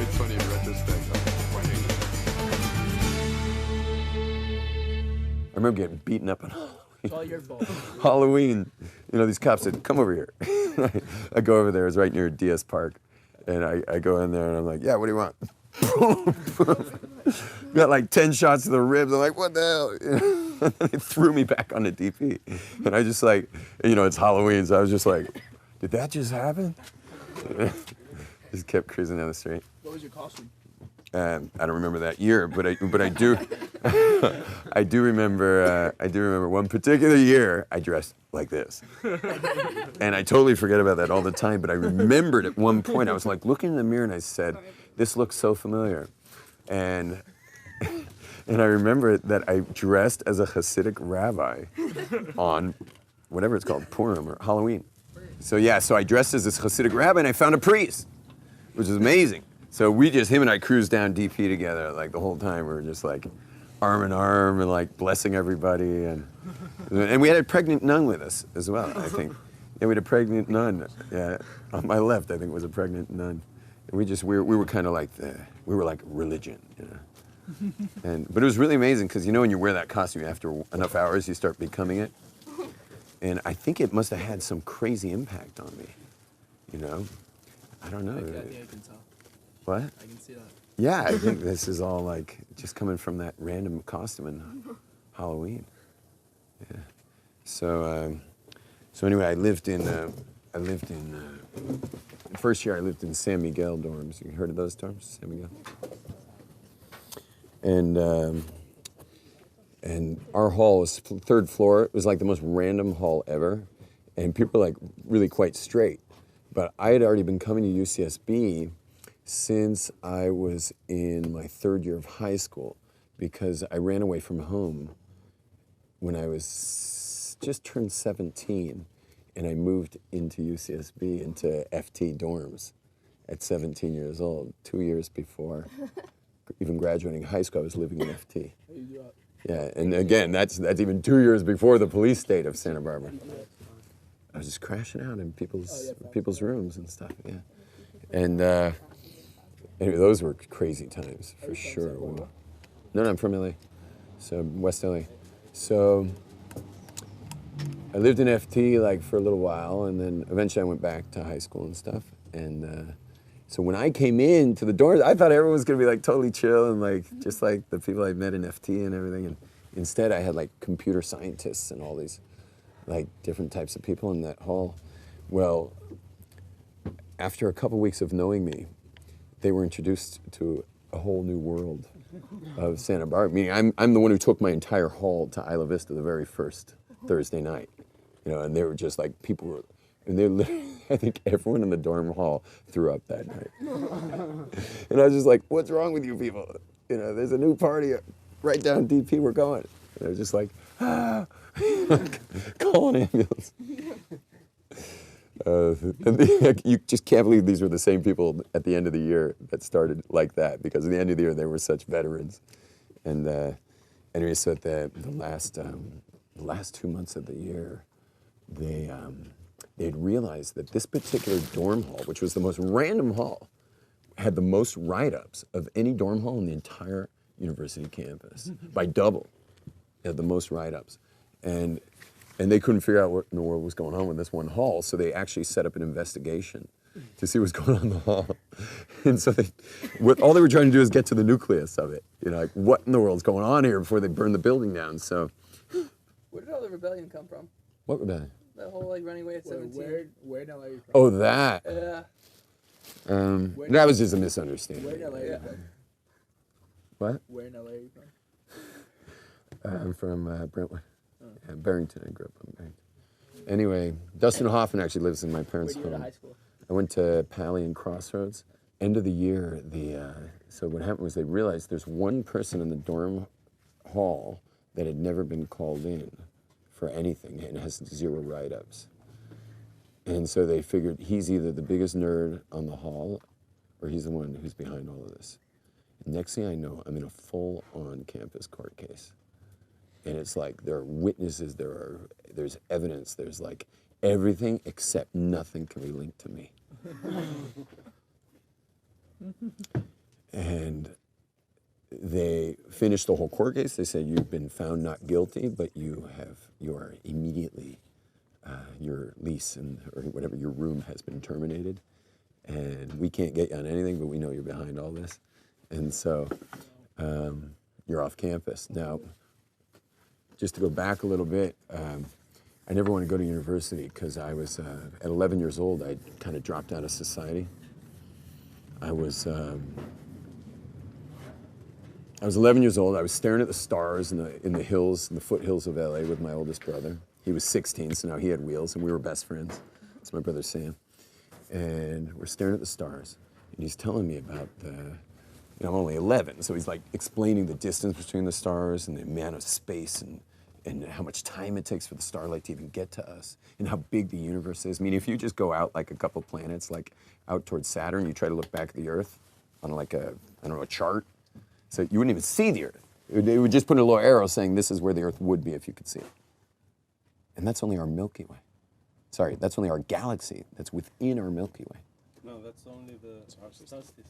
It's funny in retrospect. I remember getting beaten up on It's all your fault. Halloween. You know, these cops said, "Come over here." I go over there. It's right near DS Park, and I go in there and I'm like, "Yeah, what do you want?" Got like 10 shots to the ribs. I'm like, "What the hell?" And then they threw me back on the DP, and I just like, you know, it's Halloween, so I was just like, "Did that just happen?" Just kept cruising down the street. What was your costume? I don't remember that year, but I do I do remember one particular year I dressed like this, and I totally forget about that all the time. But I remembered at one point I was like looking in the mirror and I said, "This looks so familiar," and I remember that I dressed as a Hasidic rabbi on whatever it's called, Purim or Halloween. So yeah, so I dressed as this Hasidic rabbi and I found a priest, which was amazing. So him and I cruised down DP together like the whole time. We were just like arm in arm and like blessing everybody. And we had a pregnant nun with us as well, I think. Yeah, we had a pregnant nun. Yeah, on my left, I think, was a pregnant nun. And we were kind of like, we were like religion, you know. But it was really amazing because, you know, when you wear that costume, after enough hours, you start becoming it. And I think it must have had some crazy impact on me, you know. I don't know. I can tell. What? I can see that. Yeah, I think this is all like just coming from that random costume in Halloween. Yeah. So anyway, I lived in the first year I lived in San Miguel dorms. You heard of those dorms, San Miguel? And our hall was third floor. It was like the most random hall ever, and people were like really quite straight. But I had already been coming to UCSB since I was in my third year of high school because I ran away from home when I was just turned 17, and I moved into UCSB, into FT dorms at 17 years old, 2 years before even graduating high school. I was living in FT. Yeah, and again, that's even 2 years before the police state of Santa Barbara. I was just crashing out in people's rooms and stuff, yeah. And anyway, those were crazy times, for sure. No, I'm from LA, so West LA. So I lived in FT like for a little while, and then eventually I went back to high school and stuff. And so when I came into the dorms, I thought everyone was gonna be like totally chill and like just like the people I met in FT and everything. And instead, I had like computer scientists and all these like different types of people in that hall. Well, after a couple weeks of knowing me, they were introduced to a whole new world of Santa Barbara. Meaning, I'm the one who took my entire hall to Isla Vista the very first Thursday night, you know, and they were just like, people were, and they literally, I think everyone in the dorm hall threw up that night. And I was just like, what's wrong with you people? You know, there's a new party right down DP, we're going. And I was just like, call an ambulance. You just can't believe these were the same people at the end of the year that started like that, because at the end of the year they were such veterans. And anyway, so at the last 2 months of the year, they'd realized that this particular dorm hall, which was the most random hall, had the most write-ups of any dorm hall in the entire university campus by double. It had the most write-ups, and they couldn't figure out what in the world was going on with this one hall, so they actually set up an investigation to see what's going on in the hall. And so all they were trying to do is get to the nucleus of it. You know, like what in the world's going on here before they burn the building down. So, where did all the rebellion come from? What rebellion? That whole like running away at 17. Where in LA are you from? Oh, that. Yeah. That was just a misunderstanding. Where in LA are you from? What? Where in LA are you from? I'm from Brentwood. Yeah, Barrington. I grew up in Barrington. Anyway, Dustin Hoffman actually lives in my parents' Where did you go home. to high school? I went to Pally and Crossroads. End of the year, so what happened was they realized there's one person in the dorm hall that had never been called in for anything and has 0 write-ups. And so they figured he's either the biggest nerd on the hall or he's the one who's behind all of this. And next thing I know, I'm in a full-on campus court case. And it's like there are witnesses, there's evidence, there's like everything except nothing can be linked to me. And they finished the whole court case. They said, you've been found not guilty, but you are immediately, your lease or whatever, your room has been terminated. And we can't get you on anything, but we know you're behind all this. And so you're off campus. Now, just to go back a little bit, I never wanted to go to university because I was, at 11 years old, I kind of dropped out of society. I was 11 years old. I was staring at the stars in the hills, in the foothills of LA with my oldest brother. He was 16, so now he had wheels, and we were best friends. It's my brother Sam. And we're staring at the stars, and he's telling me about I'm only 11, so he's like explaining the distance between the stars and the amount of space and how much time it takes for the starlight to even get to us, and how big the universe is. I mean, if you just go out like a couple planets, like out towards Saturn, you try to look back at the Earth on like a chart, so you wouldn't even see the Earth. It would just put a little arrow saying this is where the Earth would be if you could see it. And that's only our Milky Way. Sorry, that's only our galaxy that's within our Milky Way. No, that's only the star system.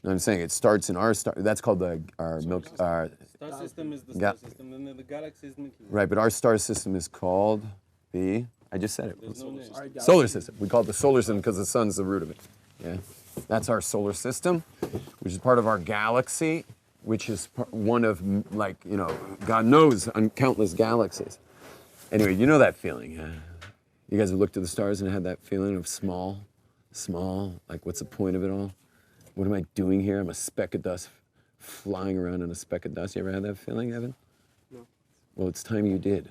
No, I'm saying it starts in our star. That's called our Milky. Star system is the star system, and then the galaxy is Milky Way. Right, but our star system is called I just said it. There's no name. Solar system. We call it the solar system because the sun's the root of it. Yeah, that's our solar system, which is part of our galaxy, which is one of, like, God knows, countless galaxies. Anyway, you know that feeling. You guys have looked at the stars and had that feeling of small, like what's the point of it all? What am I doing here? I'm a speck of dust flying around in a speck of dust. You ever had that feeling, Evan? No. Well, it's time you did.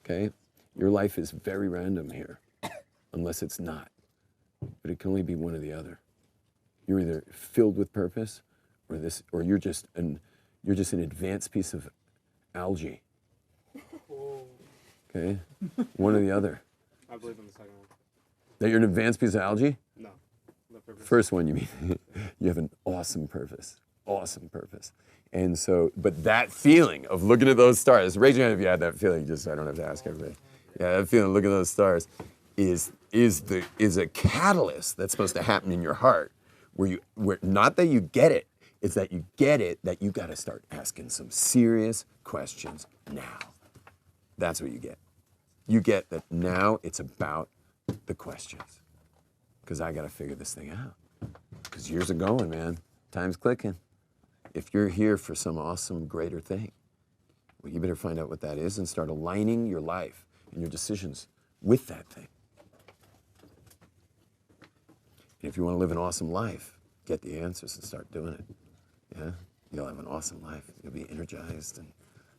Okay? Your life is very random here, unless it's not. But it can only be one or the other. You're either filled with purpose, or you're just an advanced piece of algae. Okay? One or the other. I believe in the second one. That you're an advanced piece of algae? No. The purpose. First one, you mean. You have an awesome purpose. Awesome purpose. And so, but that feeling of looking at those stars, raise your hand if you had that feeling, just so I don't have to ask everybody. Yeah, that feeling of looking at those stars is a catalyst that's supposed to happen in your heart, where not that you get it, it's that you get it, that you got to start asking some serious questions now. That's what you get. You get that now it's about the questions. Because I got to figure this thing out. Because years are going, man. Time's clicking. If you're here for some awesome, greater thing, well, you better find out what that is and start aligning your life and your decisions with that thing. And if you want to live an awesome life, get the answers and start doing it. Yeah? You'll have an awesome life. You'll be energized and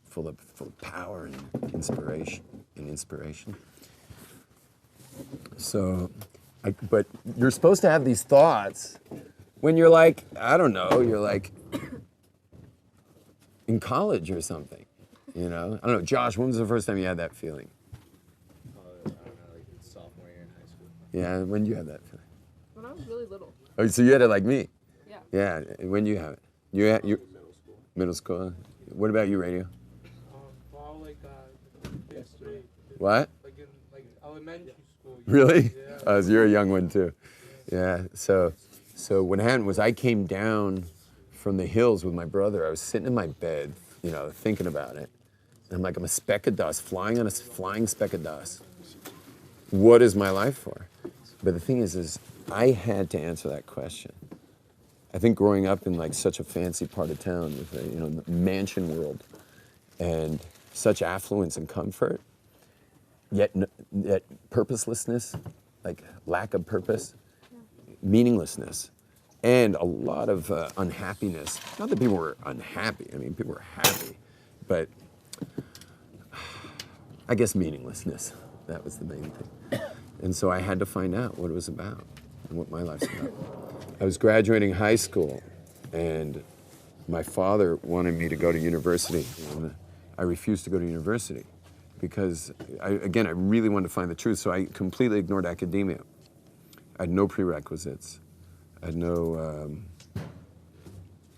full of power and inspiration. So, but you're supposed to have these thoughts when you're like, I don't know, you're like in college or something, I don't know, Josh, when was the first time you had that feeling? I don't know, like sophomore year in high school. Yeah, when did you have that feeling? When I was really little. Oh, so you had it like me? Yeah. Yeah, when did you have it? You middle school. Middle school. What about you, Radio? Well, like history. What? Like in elementary school. Really? Yeah. Oh, so you're a young one too. Yeah, so what happened was I came down from the hills with my brother. I was sitting in my bed, thinking about it. And I'm like, I'm a speck of dust, flying on a flying speck of dust. What is my life for? But the thing is I had to answer that question. I think growing up in like such a fancy part of town with the mansion world and such affluence and comfort, yet purposelessness, like lack of purpose, meaninglessness, and a lot of unhappiness. Not that people were unhappy. I mean, people were happy, but I guess meaninglessness. That was the main thing. And so I had to find out what it was about and what my life's about. I was graduating high school, and my father wanted me to go to university, and I refused to go to university because, I really wanted to find the truth, so I completely ignored academia. I had no prerequisites. I had no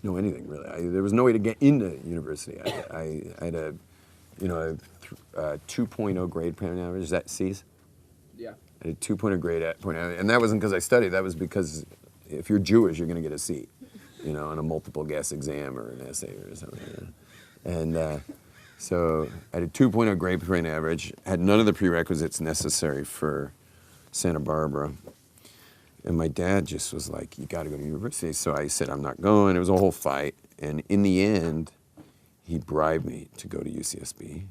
know anything really. There was no way to get into university. I had a 2.0 grade point average. Is that C's? Yeah. I had a 2.0 grade point average, and that wasn't because I studied. That was because if you're Jewish, you're going to get a C, on a multiple guess exam or an essay or something. And so I had a 2.0 grade point average. Had none of the prerequisites necessary for Santa Barbara. And my dad just was like, you got to go to university. So I said, I'm not going. It was a whole fight. And in the end, he bribed me to go to UCSB.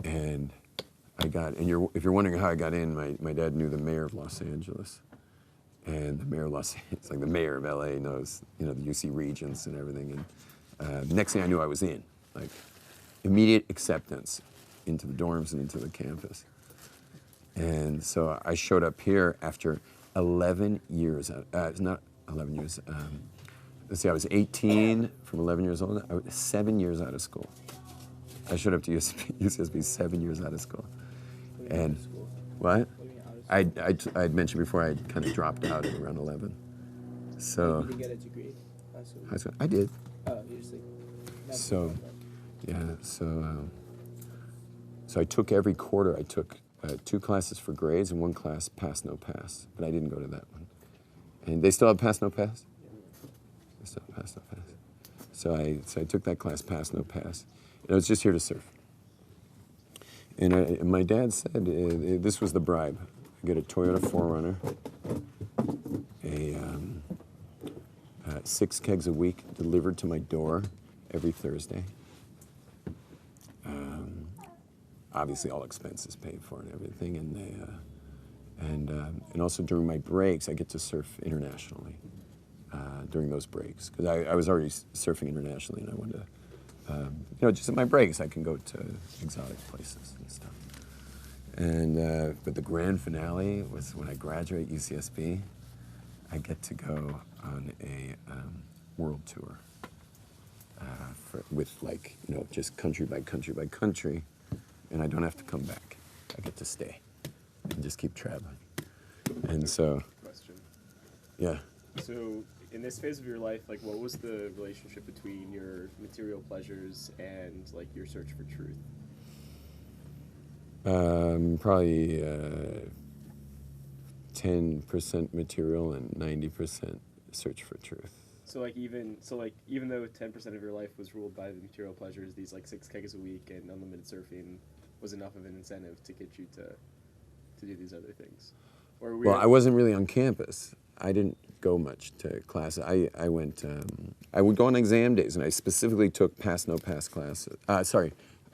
And I got, if you're wondering how I got in, my dad knew the mayor of Los Angeles. And the mayor of Los Angeles, like the mayor of LA knows, the UC Regents and everything. And next thing I knew, I was in. Like, immediate acceptance into the dorms and into the campus. And so I showed up here after 11 years, not 11 years, let's see, I was 18 from 11 years old. I was 7 years out of school. I showed up to UCSB 7 years out of school. And what? I'd mentioned before I'd kind of dropped out at around 11. So. You didn't get a degree? High school. I did. Oh, you just like. So, yeah, so I took every quarter, I took 2 classes for grades and 1 class pass, no pass, but I didn't go to that one. And they still have pass, no pass? They still have pass, no pass. So I took that class, pass, no pass, and I was just here to surf. And my dad said, this was the bribe. I get a Toyota 4Runner, 6 kegs a week delivered to my door every Thursday. Obviously, all expenses paid for and everything, and also during my breaks, I get to surf internationally during those breaks because I was already surfing internationally, and I wanted to, just at my breaks, I can go to exotic places and stuff. And but the grand finale was when I graduate UCSB, I get to go on a world tour with just country by country by country. And I don't have to come back. I get to stay and just keep traveling. And so, Question. Yeah. So, in this phase of your life, what was the relationship between your material pleasures and your search for truth? Probably 10% material and 90% search for truth. So even though 10% of your life was ruled by the material pleasures, these 6 kegs a week and unlimited surfing was enough of an incentive to get you to do these other things. Well, I wasn't really on campus. I didn't go much to class. I would go on exam days, and I specifically took pass no pass classes.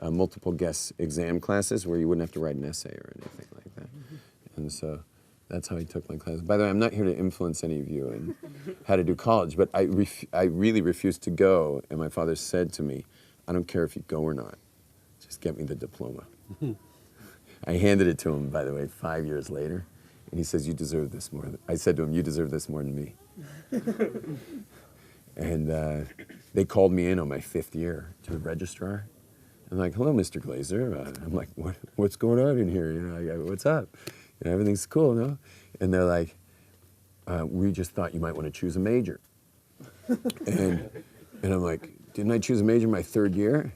Multiple guess exam classes where you wouldn't have to write an essay or anything like that. And so that's how I took my class. By the way, I'm not here to influence any of you in how to do college, but I really refused to go, and my father said to me, I don't care if you go or not, just get me the diploma. I handed it to him, by the way, 5 years later, and he says, you deserve this more. I said to him, you deserve this more than me. And they called me in on my 5th year to the registrar. I'm like, hello, Mr. Glaser. I'm like, what's going on in here? What's up? Everything's cool, no? And they're like, we just thought you might want to choose a major. And I'm like, didn't I choose a major my 3rd year?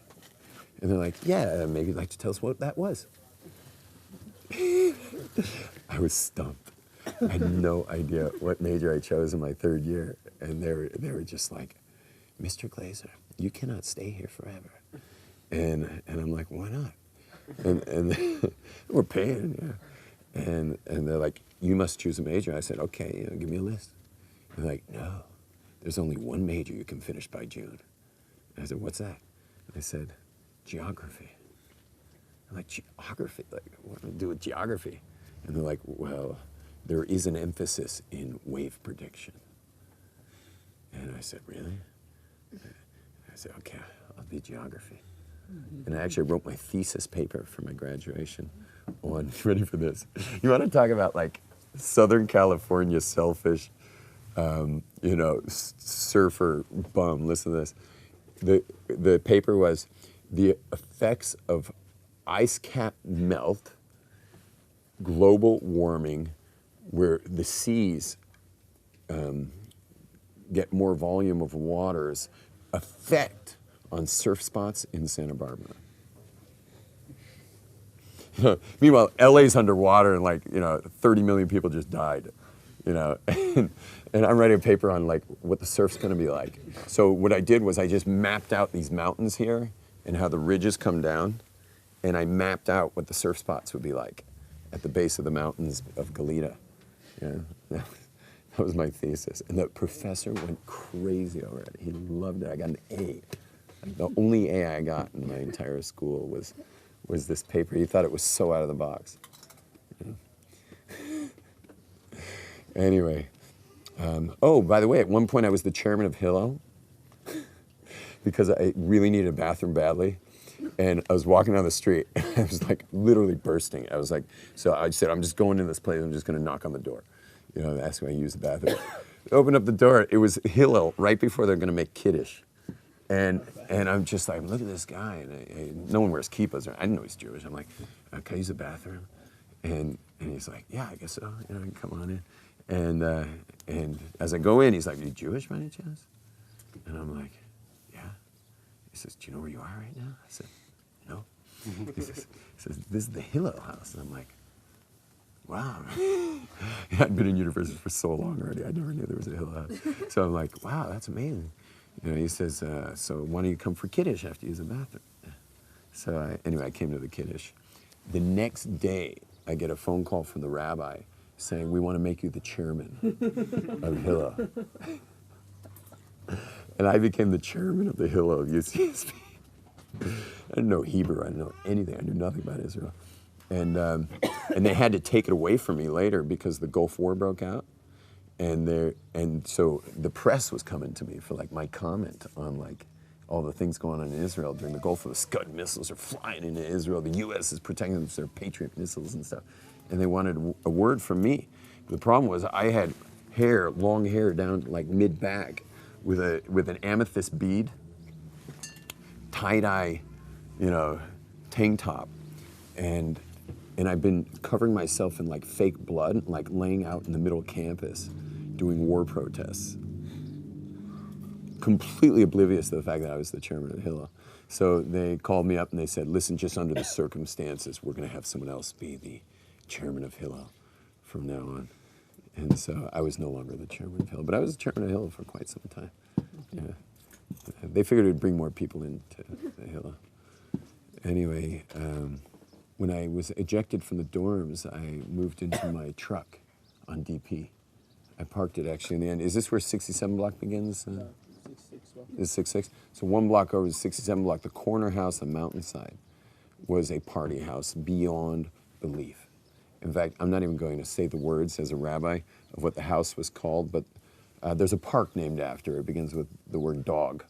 And they're like, yeah, maybe you'd like to tell us what that was. I was stumped. I had no idea what major I chose in my 3rd year. And they were just like, Mr. Glaser, you cannot stay here forever. And I'm like, why not? And we're paying, yeah. And they're like, you must choose a major. I said, okay, give me a list. And they're like, no, there's only one major you can finish by June. And I said, what's that? And they said, geography. I'm like, geography? What do I do with geography? And they're like, well, there is an emphasis in wave prediction. And I said, really? I said, okay, I'll do geography. And I actually wrote my thesis paper for my graduation on, ready for this? You want to talk about Southern California selfish, surfer bum. Listen to this. The paper was the effects of ice cap melt, global warming, where the seas get more volume of water's effect on surf spots in Santa Barbara. Meanwhile, LA's underwater and 30 million people just died, and I'm writing a paper on what the surf's going to be like. So what I did was I just mapped out these mountains here and how the ridges come down, and I mapped out what the surf spots would be like at the base of the mountains of Goleta. That was my thesis, and the professor went crazy over it. He loved it. I got an A. The only A I got in my entire school was this paper. He thought it was so out of the box. Anyway, by the way, at one point I was the chairman of Hillel because I really needed a bathroom badly. And I was walking down the street, and I was literally bursting. So I said, I'm just going in this place, I'm just going to knock on the door. Ask me to use the bathroom. Open up the door, it was Hillel right before they're going to make Kiddush. And I'm just like, look at this guy. And no one wears kippahs. I didn't know he's Jewish. I'm like, can I use the bathroom? And he's like, yeah, I guess so. Come on in. And as I go in, he's like, are you Jewish by any chance? And I'm like, yeah. He says, do you know where you are right now? I said, no. He says, this is the Hillel house. And I'm like, wow. I'd been in university for so long already. I never knew there was a Hillel house. So I'm like, wow, that's amazing. He says, so why don't you come for Kiddush after you use the bathroom? So I came to the Kiddush. The next day, I get a phone call from the rabbi saying, we want to make you the chairman of Hillel. And I became the chairman of the Hillel of UCSB. I didn't know Hebrew. I didn't know anything. I knew nothing about Israel. And they had to take it away from me later because the Gulf War broke out. And so the press was coming to me for my comment on all the things going on in Israel during the Gulf War. The Scud missiles are flying into Israel. The U.S. is protecting their Patriot missiles and stuff. And they wanted a word from me. The problem was I had long hair down mid-back with an amethyst bead, tie-dye, tank top. And I've been covering myself in fake blood, laying out in the middle of campus doing war protests. Completely oblivious to the fact that I was the chairman of Hillel. So they called me up and they said, listen, just under the circumstances, we're going to have someone else be the chairman of Hillel from now on. And so I was no longer the chairman of Hillel, but I was the chairman of Hillel for quite some time. Yeah. They figured it would bring more people into the Hillel. Anyway, when I was ejected from the dorms, I moved into my truck on DP. I parked it actually in the end. Is this where 67 block begins? 66. Is 66? So one block over is 67 block. The corner house on Mountainside was a party house beyond belief. In fact, I'm not even going to say the words as a rabbi of what the house was called, but there's a park named after it. It begins with the word dog.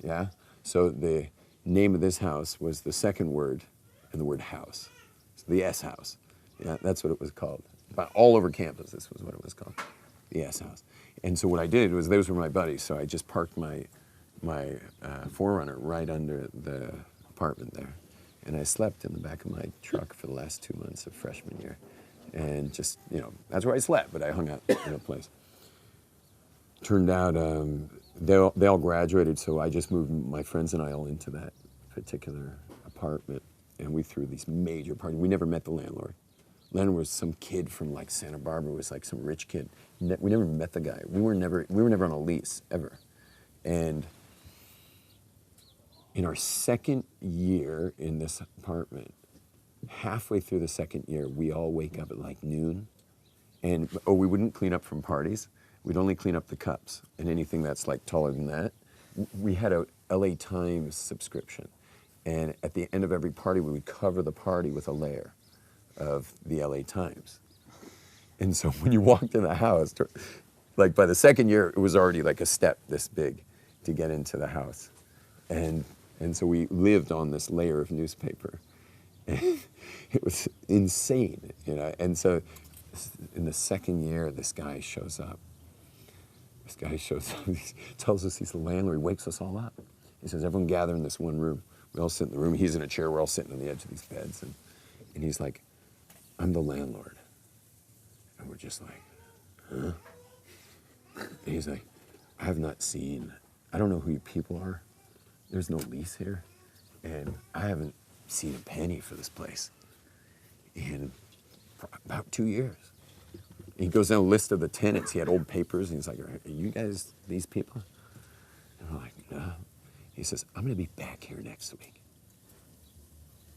Yeah? So the name of this house was the second word in the word house. So the S house. Yeah, that's what it was called. But all over campus, this was what it was called. The S house. And so what I did was, those were my buddies, so I just parked my 4Runner right under the apartment there. And I slept in the back of my truck for the last 2 months of freshman year. And just, that's where I slept, but I hung out in a place. Turned out they all graduated, so I just moved my friends and I all into that particular apartment. And we threw these major parties. We never met the landlord. Landlord was some kid from Santa Barbara. It was some rich kid. We never met the guy. We were never on a lease ever. And in our second year in this apartment, halfway through the second year, we all wake up at noon, and we wouldn't clean up from parties. We'd only clean up the cups and anything that's taller than that. We had a LA Times subscription, and at the end of every party, we would cover the party with a layer of the LA Times. And so when you walked in the house, by the second year, it was already a step this big to get into the house. And so we lived on this layer of newspaper. And it was insane, And so in the second year, this guy shows up. He tells us he's the landlord. He wakes us all up. He says, everyone gather in this one room. We all sit in the room. He's in a chair. We're all sitting on the edge of these beds. And he's like, I'm the landlord. And we're just like, huh? And he's like, I have not seen, I don't know who you people are. There's no lease here. And I haven't seen a penny for this place in about 2 years. He goes down a list of the tenants. He had old papers, and he's like, are you guys these people? And I'm like, no. He says, I'm going to be back here next week.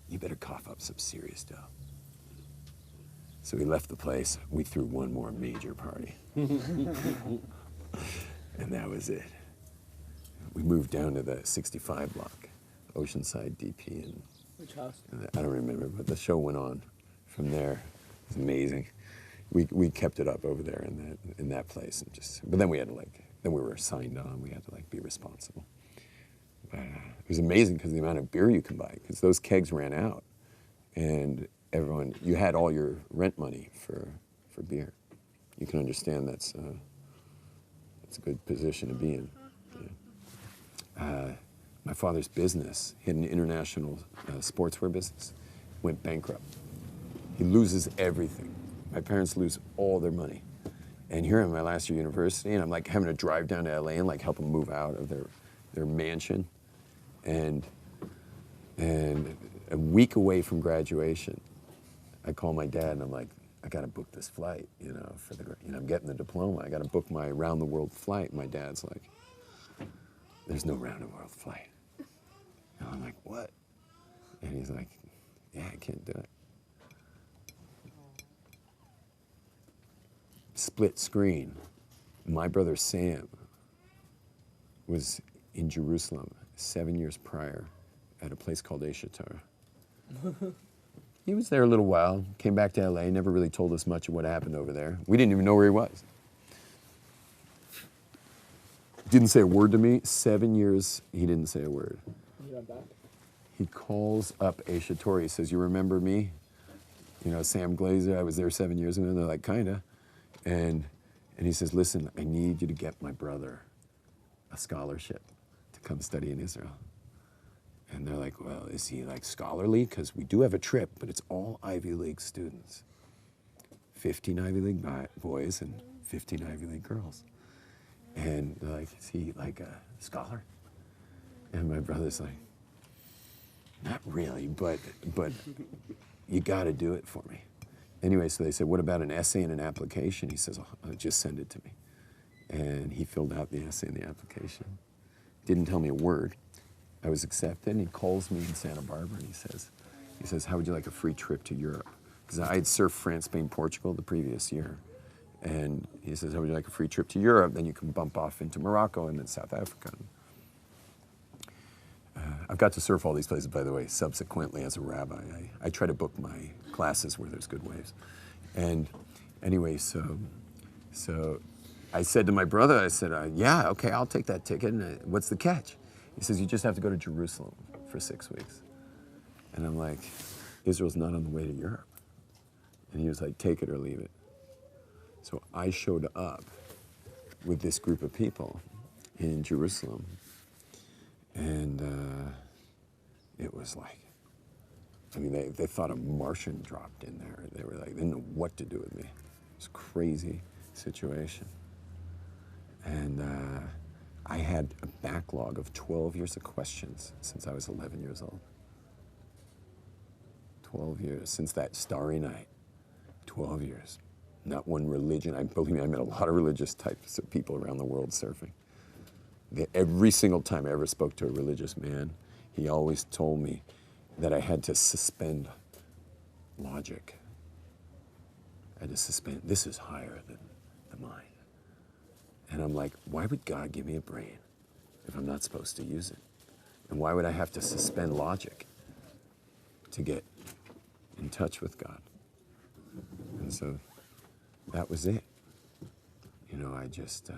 You better cough up some serious dough. So we left the place. We threw one more major party. And that was it. We moved down to the 65 block, Oceanside DP. And Which house? I don't remember, but the show went on from there. It's amazing. We kept it up over there in that place, and but then we had to then we were signed on. We had to be responsible. But it was amazing because the amount of beer you can buy, because those kegs ran out, and you had all your rent money for beer. You can understand that's a good position to be in. Yeah. My father's business, he had an international sportswear business, went bankrupt. He loses everything. My parents lose all their money. And here I'm my last year of university, and I'm having to drive down to LA and help them move out of their mansion. And a week away from graduation, I call my dad and I'm like, I gotta book this flight, I'm getting the diploma. I gotta book my round the world flight. My dad's like, there's no round the world flight. And I'm like, what? And he's like, yeah, I can't do it. Split screen. My brother Sam was in Jerusalem 7 years prior at a place called Aish HaTorah. He was there a little while, came back to LA, never really told us much of what happened over there. We didn't even know where he was. Didn't say a word to me. 7 years, he didn't say a word. You went back? He calls up Aish HaTorah. He says, you remember me? Sam Glaser, I was there 7 years ago. And they're like, kinda. And he says, listen, I need you to get my brother a scholarship to come study in Israel. And they're like, well, is he scholarly? Because we do have a trip, but it's all Ivy League students. 15 Ivy League boys and 15 Ivy League girls. And they're like, is he a scholar? And my brother's like, not really, but you got to do it for me. Anyway, so they said, what about an essay and an application? He says, oh, just send it to me. And he filled out the essay and the application. Didn't tell me a word. I was accepted, and he calls me in Santa Barbara, and he says, how would you like a free trip to Europe? Because I had surfed France, Spain, Portugal the previous year. And he says, how would you like a free trip to Europe? Then you can bump off into Morocco and then South Africa. I've got to surf all these places, by the way, subsequently as a rabbi. I try to book my classes where there's good waves. And anyway, so I said to my brother, I said, yeah, okay, I'll take that ticket. And what's the catch? He says, you just have to go to Jerusalem for 6 weeks. And I'm like, Israel's not on the way to Europe. And he was like, take it or leave it. So I showed up with this group of people in Jerusalem. And it was they thought a Martian dropped in there. They didn't know what to do with me. It was a crazy situation. And I had a backlog of 12 years of questions since I was 11 years old. 12 years, since that starry night. 12 years. Not one religion. Believe me, I met a lot of religious types of people around the world surfing. Every single time I ever spoke to a religious man, he always told me that I had to suspend logic. I had to suspend, this is higher than the mind. And I'm like, why would God give me a brain if I'm not supposed to use it? And why would I have to suspend logic to get in touch with God? And so that was it. I just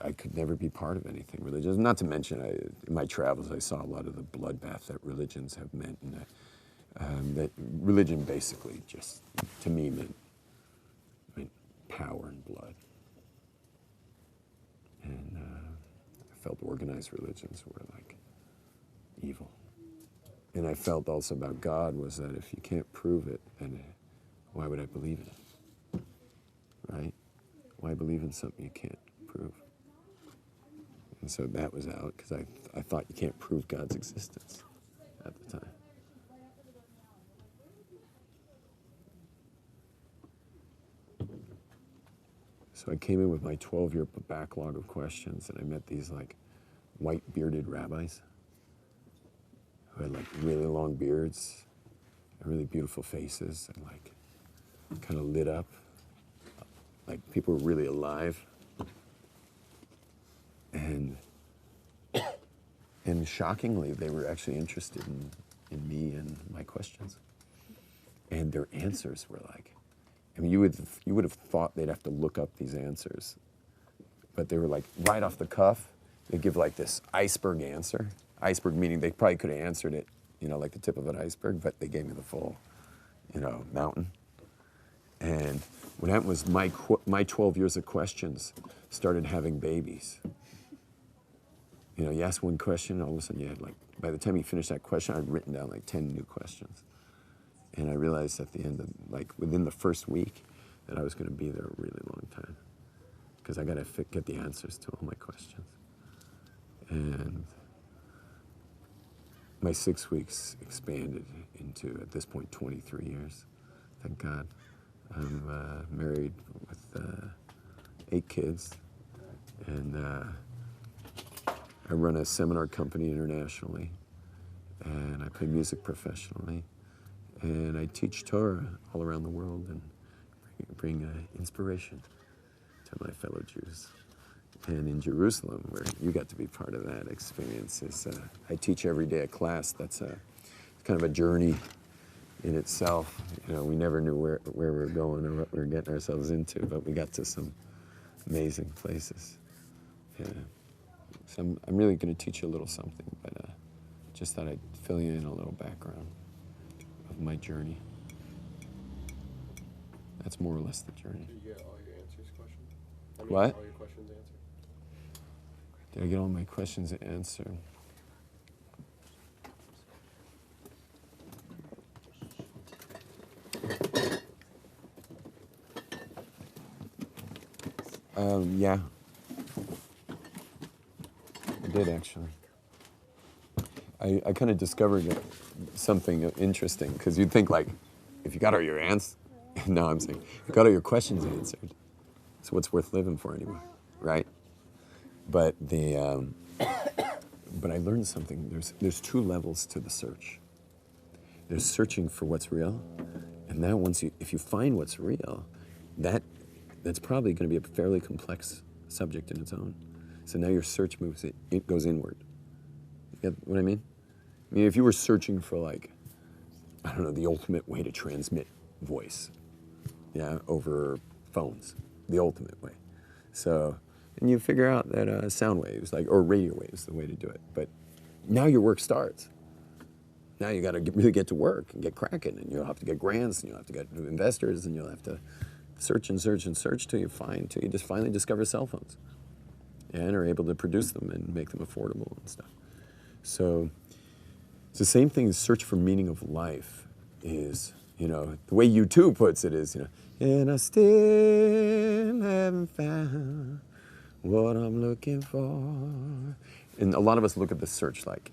I could never be part of anything religious. Not to mention, in my travels, I saw a lot of the bloodbath that religions have meant, and that religion basically just, to me, meant power and blood. And I felt organized religions were evil. And I felt also about God was that if you can't prove it, then why would I believe in it? Right? Why believe in something you can't prove? And so that was out because I thought you can't prove God's existence at the time. So I came in with my 12-year backlog of questions, and I met these like white bearded rabbis who had like really long beards and really beautiful faces and like kind of lit up, like people were really alive. And shockingly, they were actually interested in me and my questions. And their answers were like, I mean, you would have thought they'd have to look up these answers, but they were like right off the cuff. They give like this iceberg answer. Iceberg meaning they probably could have answered it, you know, like the tip of an iceberg, but they gave me the full, you know, mountain. And what happened was my 12 years of questions started having babies. You know, you ask one question, all of a sudden you had like, by the time you finished that question, I'd written down like 10 new questions. And I realized at the end of, like within the first week, that I was going to be there a really long time. Because I got to get the answers to all my questions. And my 6 weeks expanded into, at this point, 23 years. Thank God. I'm married with 8 kids. And I run a seminar company internationally. And I play music professionally. And I teach Torah all around the world and bring inspiration to my fellow Jews. And in Jerusalem, where you got to be part of that experience, is I teach every day a class that's kind of a journey in itself. You know, we never knew where we were going or what we were getting ourselves into, but we got to some amazing places. Yeah. So I'm really going to teach you a little something, but just thought I'd fill you in a little background of my journey. That's more or less the journey. Did you get all your answers questions? What? All your questions answered? Did I get all my questions answered? Yeah. I did actually. I kind of discovered something interesting, because you'd think like, if you got all your answers, no, I'm saying, if you got all your questions answered, so what's worth living for anymore, right? But but I learned something. There's 2 levels to the search. There's searching for what's real, and that if you find what's real, that's probably going to be a fairly complex subject in its own. So now your search it goes inward. You get what I mean? I mean, if you were searching for like, I don't know, the ultimate way to transmit voice, yeah, over phones, the ultimate way. So, and you figure out that sound waves, like, or radio waves, the way to do it. But now your work starts. Now you got to really get to work and get cracking, and you'll have to get grants, and you'll have to get investors, and you'll have to search and search and search till you just finally discover cell phones, and are able to produce them and make them affordable and stuff. So it's the same thing as search for meaning of life is, you know, the way U2 puts it is, you know, and I still haven't found what I'm looking for. And a lot of us look at the search like,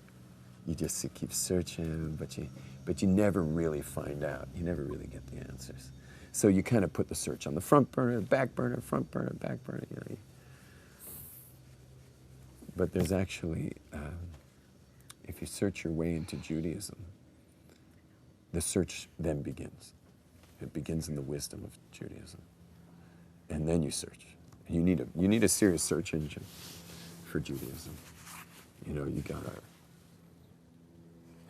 you just keep searching, but you never really find out. You never really get the answers. So you kind of put the search on the front burner, back burner, front burner, back burner. You know. But there's actually, if you search your way into Judaism, the search then begins. It begins in the wisdom of Judaism, and then you search. You need a serious search engine for Judaism. You know, you gotta.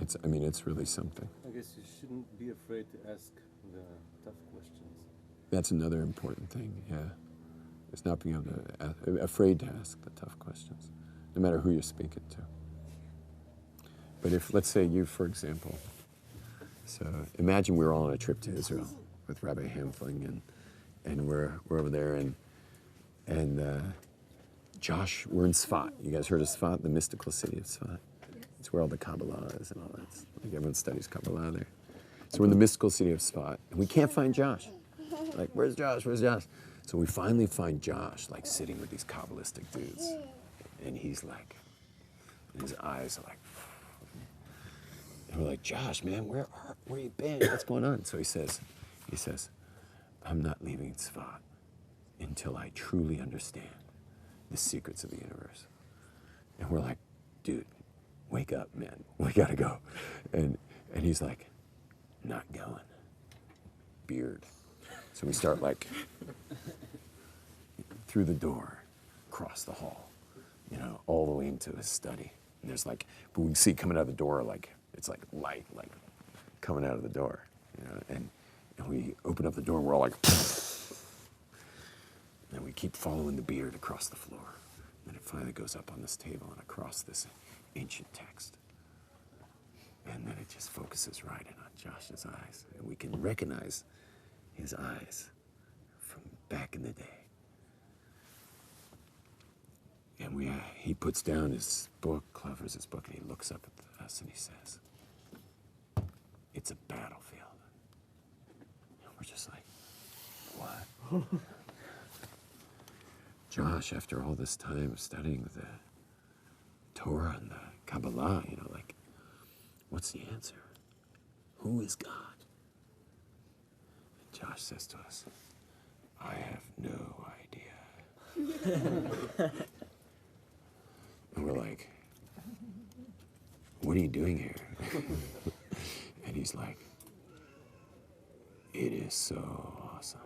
It's really something. I guess you shouldn't be afraid to ask the tough questions. That's another important thing, yeah. It's not being afraid to ask the tough questions, no matter who you're speaking to. But if, let's say you, for example, so imagine we're all on a trip to Israel with Rabbi Hamfling, and we're over there, and Josh, we're in Tzfat. You guys heard of Tzfat, the mystical city of Tzfat? It's where all the Kabbalah is and all that. Like everyone studies Kabbalah there. So we're in the mystical city of Tzfat, and we can't find Josh. Like, where's Josh? Where's Josh? So we finally find Josh like sitting with these Kabbalistic dudes, and he's like, and his eyes are like, and we're like, Josh, man, where you been? What's going on? So he says, I'm not leaving Tzfat until I truly understand the secrets of the universe. And we're like, dude, wake up, man. We gotta go. And he's like, not going. Beard. So we start like through the door, across the hall, you know, all the way into his study. And there's like, but we can see coming out of the door, like, it's like light, like coming out of the door, you know, and we open up the door and we're all like, and we keep following the beard across the floor. And it finally goes up on this table and across this ancient text. And then it just focuses right in on Josh's eyes. And we can recognize his eyes from back in the day. And he puts down his book, covers his book, and he looks up at us and he says, it's a battlefield. And we're just like, what? Josh, after all this time studying the Torah and the Kabbalah, you know, like, what's the answer? Who is God? And Josh says to us, I have no idea. And we're like, what are you doing here? And he's like, it is so awesome.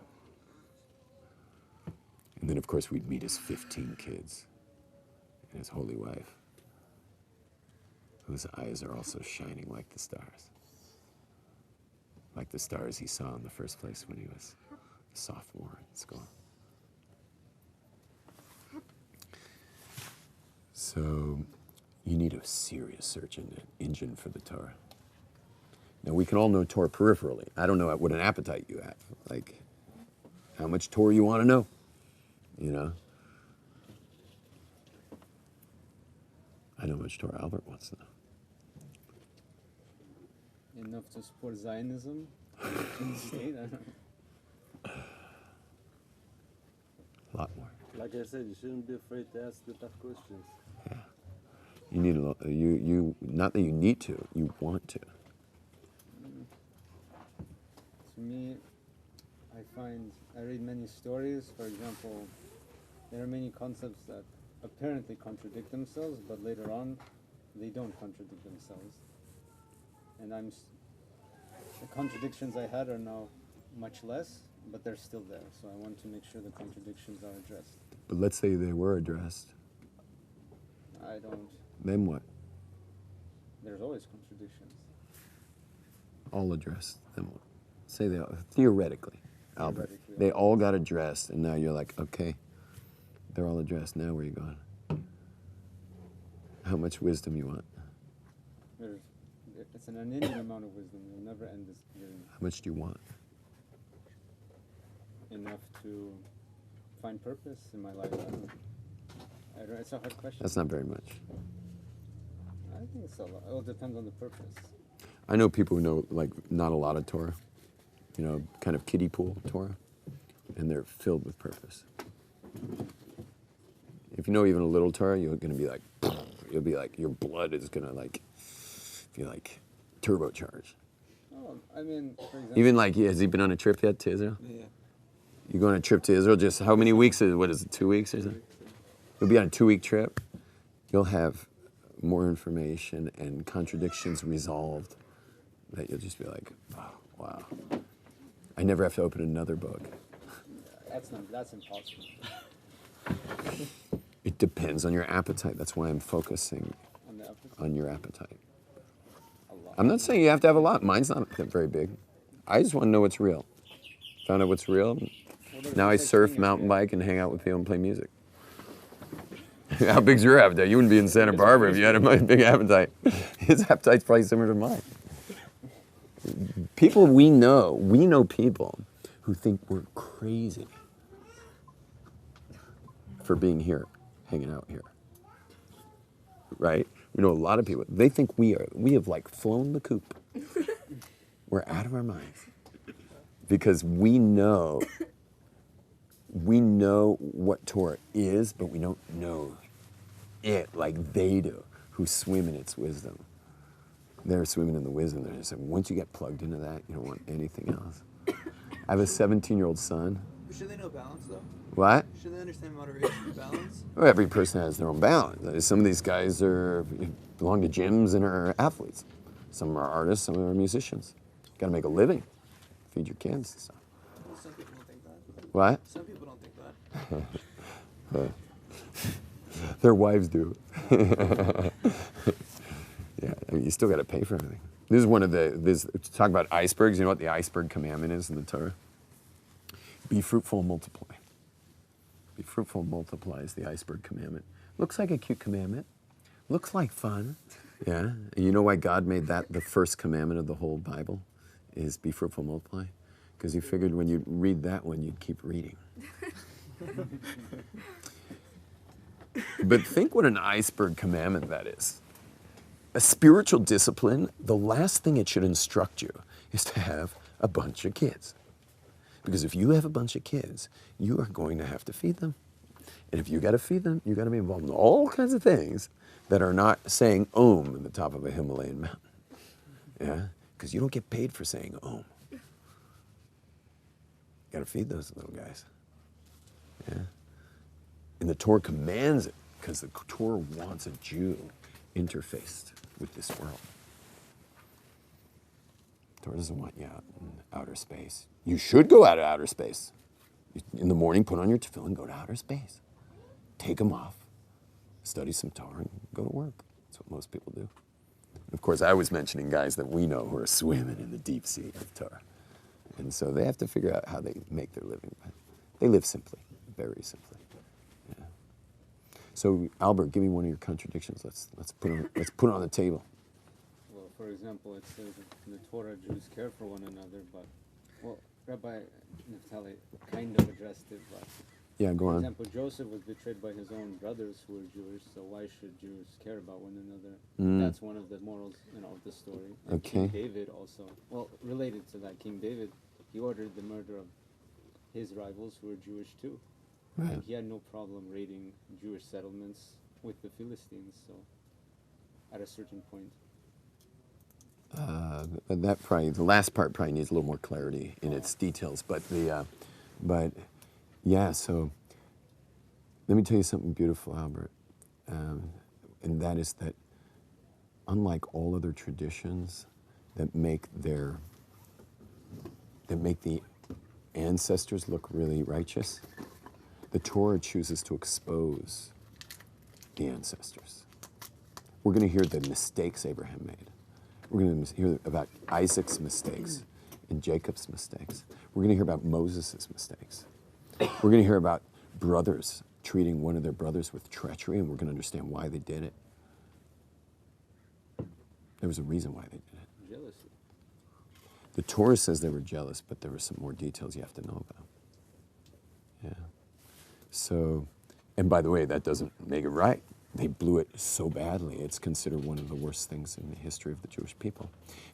And then, of course, we'd meet his 15 kids and his holy wife, whose eyes are also shining like the stars. Like the stars he saw in the first place when he was a sophomore in school. So you need a serious search engine for the Torah. Now, we can all know Torah peripherally. I don't know what an appetite you have. Like, how much Torah you want to know, you know? I know how much Torah Albert wants to know. Enough to support Zionism in the state? I don't know. A lot more. Like I said, you shouldn't be afraid to ask the tough questions. Yeah. You need a lot, you not that you need to, you want to. To me, I read many stories. For example, there are many concepts that apparently contradict themselves, but later on, they don't contradict themselves. And the contradictions I had are now much less, but they're still there. So I want to make sure the contradictions are addressed. But let's say they were addressed. I don't. Then what? There's always contradictions. All addressed. Then what? Say they are, theoretically, Albert. Theoretically, They all got addressed, and now you're like, okay, they're all addressed. Now where are you going? How much wisdom you want? It's an unending amount of wisdom. You'll never end this journey. How much do you want? Enough to find purpose in my life. I don't, it's a hard question. That's not very much. I think it's a lot. It all depends on the purpose. I know people who know, like, not a lot of Torah, you know, kind of kiddie pool Torah, and they're filled with purpose. If you know even a little Torah, you're going to be like, you'll be like, your blood is going to, like, be like turbocharged. Oh, I mean, for example. Even like, has he been on a trip yet to Israel? Yeah. You go on a trip to Israel, just how many weeks is it? What is it, 2 weeks or something? You'll be on a 2-week trip. You'll have more information and contradictions resolved that you'll just be like, oh, wow. I never have to open another book. That's impossible. It depends on your appetite. That's why I'm focusing On the appetite? on your appetite. A lot. I'm not saying you have to have a lot. Mine's not very big. I just want to know what's real. Found out what's real. Now I surf, mountain bike, and hang out with people and play music. How big's your appetite? You wouldn't be in Santa Barbara if you had a big appetite. His appetite's probably similar to mine. People we know people who think we're crazy for being here, hanging out here. Right? We know a lot of people. They think we have like flown the coop. We're out of our minds. Because we know we know what Torah is, but we don't know it like they do, who swim in its wisdom. They're swimming in the wisdom. They're just, once you get plugged into that, you don't want anything else. I have a 17-year-old son. Should they know balance, though? What? Should they understand moderation and balance? Well, every person has their own balance. Some of these guys belong to gyms and are athletes. Some are artists, some are musicians. Got to make a living, feed your kids and stuff. Well, some people don't think that. What? Some people don't think that. Their wives do. Yeah, I mean, you still got to pay for everything. This is one of talk about icebergs. You know what the iceberg commandment is in the Torah? Be fruitful and multiply. Be fruitful and multiply is the iceberg commandment. Looks like a cute commandment. Looks like fun. Yeah. And you know why God made that the first commandment of the whole Bible? Is be fruitful and multiply? Because he figured when you read that one, you'd keep reading. But think what an iceberg commandment that is. A spiritual discipline, the last thing it should instruct you is to have a bunch of kids. Because if you have a bunch of kids, you are going to have to feed them. And if you got to feed them, you got to be involved in all kinds of things that are not saying Om at the top of a Himalayan mountain. Yeah? Because you don't get paid for saying Om. You got to feed those little guys. Yeah? And the Torah commands it because the Torah wants a Jew interfaced with this world. The Torah doesn't want you out in outer space. You should go out of outer space. In the morning, put on your tefillin, go to outer space. Take them off, study some Torah, and go to work. That's what most people do. And of course, I was mentioning guys that we know who are swimming in the deep sea of Torah. And so they have to figure out how they make their living. But they live simply, very simply. Yeah. So, Albert, give me one of your contradictions. Let's put it on the table. Well, for example, it says in the Torah, Jews care for one another, but, well, Rabbi Naftali kind of addressed it, but Yeah, go for on. example, Joseph was betrayed by his own brothers who were Jewish, so why should Jews care about one another? That's one of the morals, of the story. And Okay. King David also, well, related to that, King David, he ordered the murder of his rivals who were Jewish too. Right. And he had no problem raiding Jewish settlements with the Philistines, so at a certain point. That probably, the last part probably needs a little more clarity in its details, but yeah, so let me tell you something beautiful, Albert, and that is that unlike all other traditions that make the ancestors look really righteous, the Torah chooses to expose the ancestors. We're going to hear the mistakes Abraham made. We're going to hear about Isaac's mistakes and Jacob's mistakes. We're going to hear about Moses' mistakes. We're going to hear about brothers treating one of their brothers with treachery, and we're going to understand why they did it. There was a reason why they did it. Jealousy. The Torah says they were jealous, but there were some more details you have to know about. Yeah. So, and by the way, that doesn't make it right. They blew it so badly. It's considered one of the worst things in the history of the Jewish people.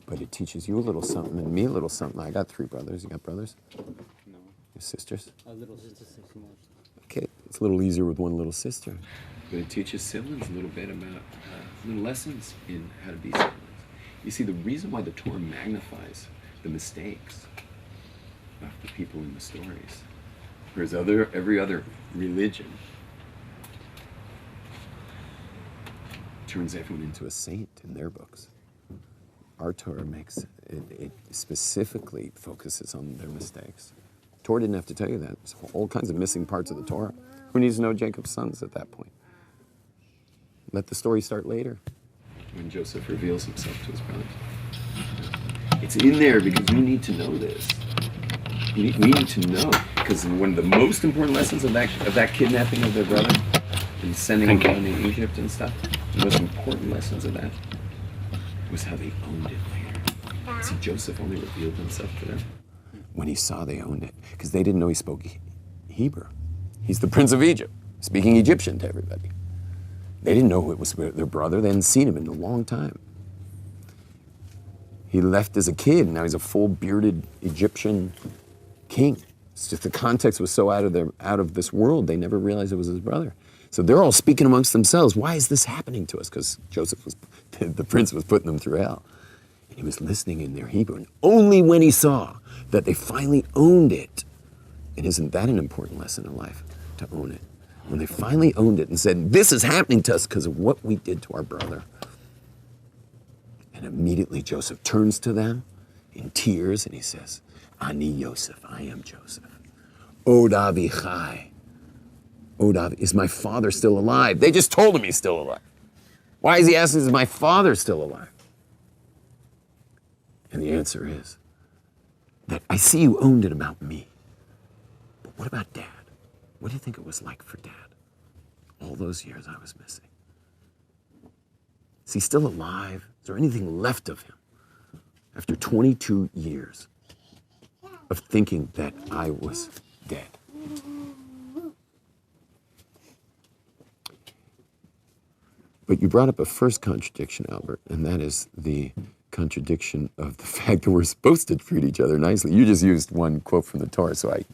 But it teaches you a little something and me a little something. I got 3 brothers. You got brothers? No. Your sisters? A little sister. Okay, it's a little easier with one little sister. But it teaches siblings a little bit about little lessons in how to be siblings. You see, the reason why the Torah magnifies the mistakes of the people in the stories, whereas every other religion turns everyone into a saint in their books. Our Torah makes it specifically focuses on their mistakes. Torah didn't have to tell you that. There's all kinds of missing parts of the Torah. Who needs to know Jacob's sons at that point? Let the story start later, when Joseph reveals himself to his brothers. It's in there because you need to know this. We need to know, because one of the most important lessons of that kidnapping of their brother and sending him down to Egypt and stuff, the most important lessons of that was how they owned it later. See, Joseph only revealed himself to them when he saw they owned it, because they didn't know he spoke Hebrew. He's the Prince of Egypt, speaking Egyptian to everybody. They didn't know it was their brother. They hadn't seen him in a long time. He left as a kid, and now he's a full bearded Egyptian king. It's just the context was so out of this world, they never realized it was his brother. So they're all speaking amongst themselves. Why is this happening to us? Because the prince was putting them through hell. And he was listening in their Hebrew. And only when he saw that they finally owned it, and isn't that an important lesson in life, to own it? When they finally owned it and said, this is happening to us because of what we did to our brother. And immediately Joseph turns to them in tears and he says, Ani Yosef, I am Joseph. Od Avichai. Od Avi, is my father still alive? They just told him he's still alive. Why is he asking, is my father still alive? And the answer is that I see you owned it about me. But what about Dad? What do you think it was like for Dad? All those years I was missing. Is he still alive? Is there anything left of him after 22 years of thinking that I was dead? But you brought up a first contradiction, Albert, and that is the contradiction of the fact that we're supposed to treat each other nicely. You just used one quote from the Torah, so I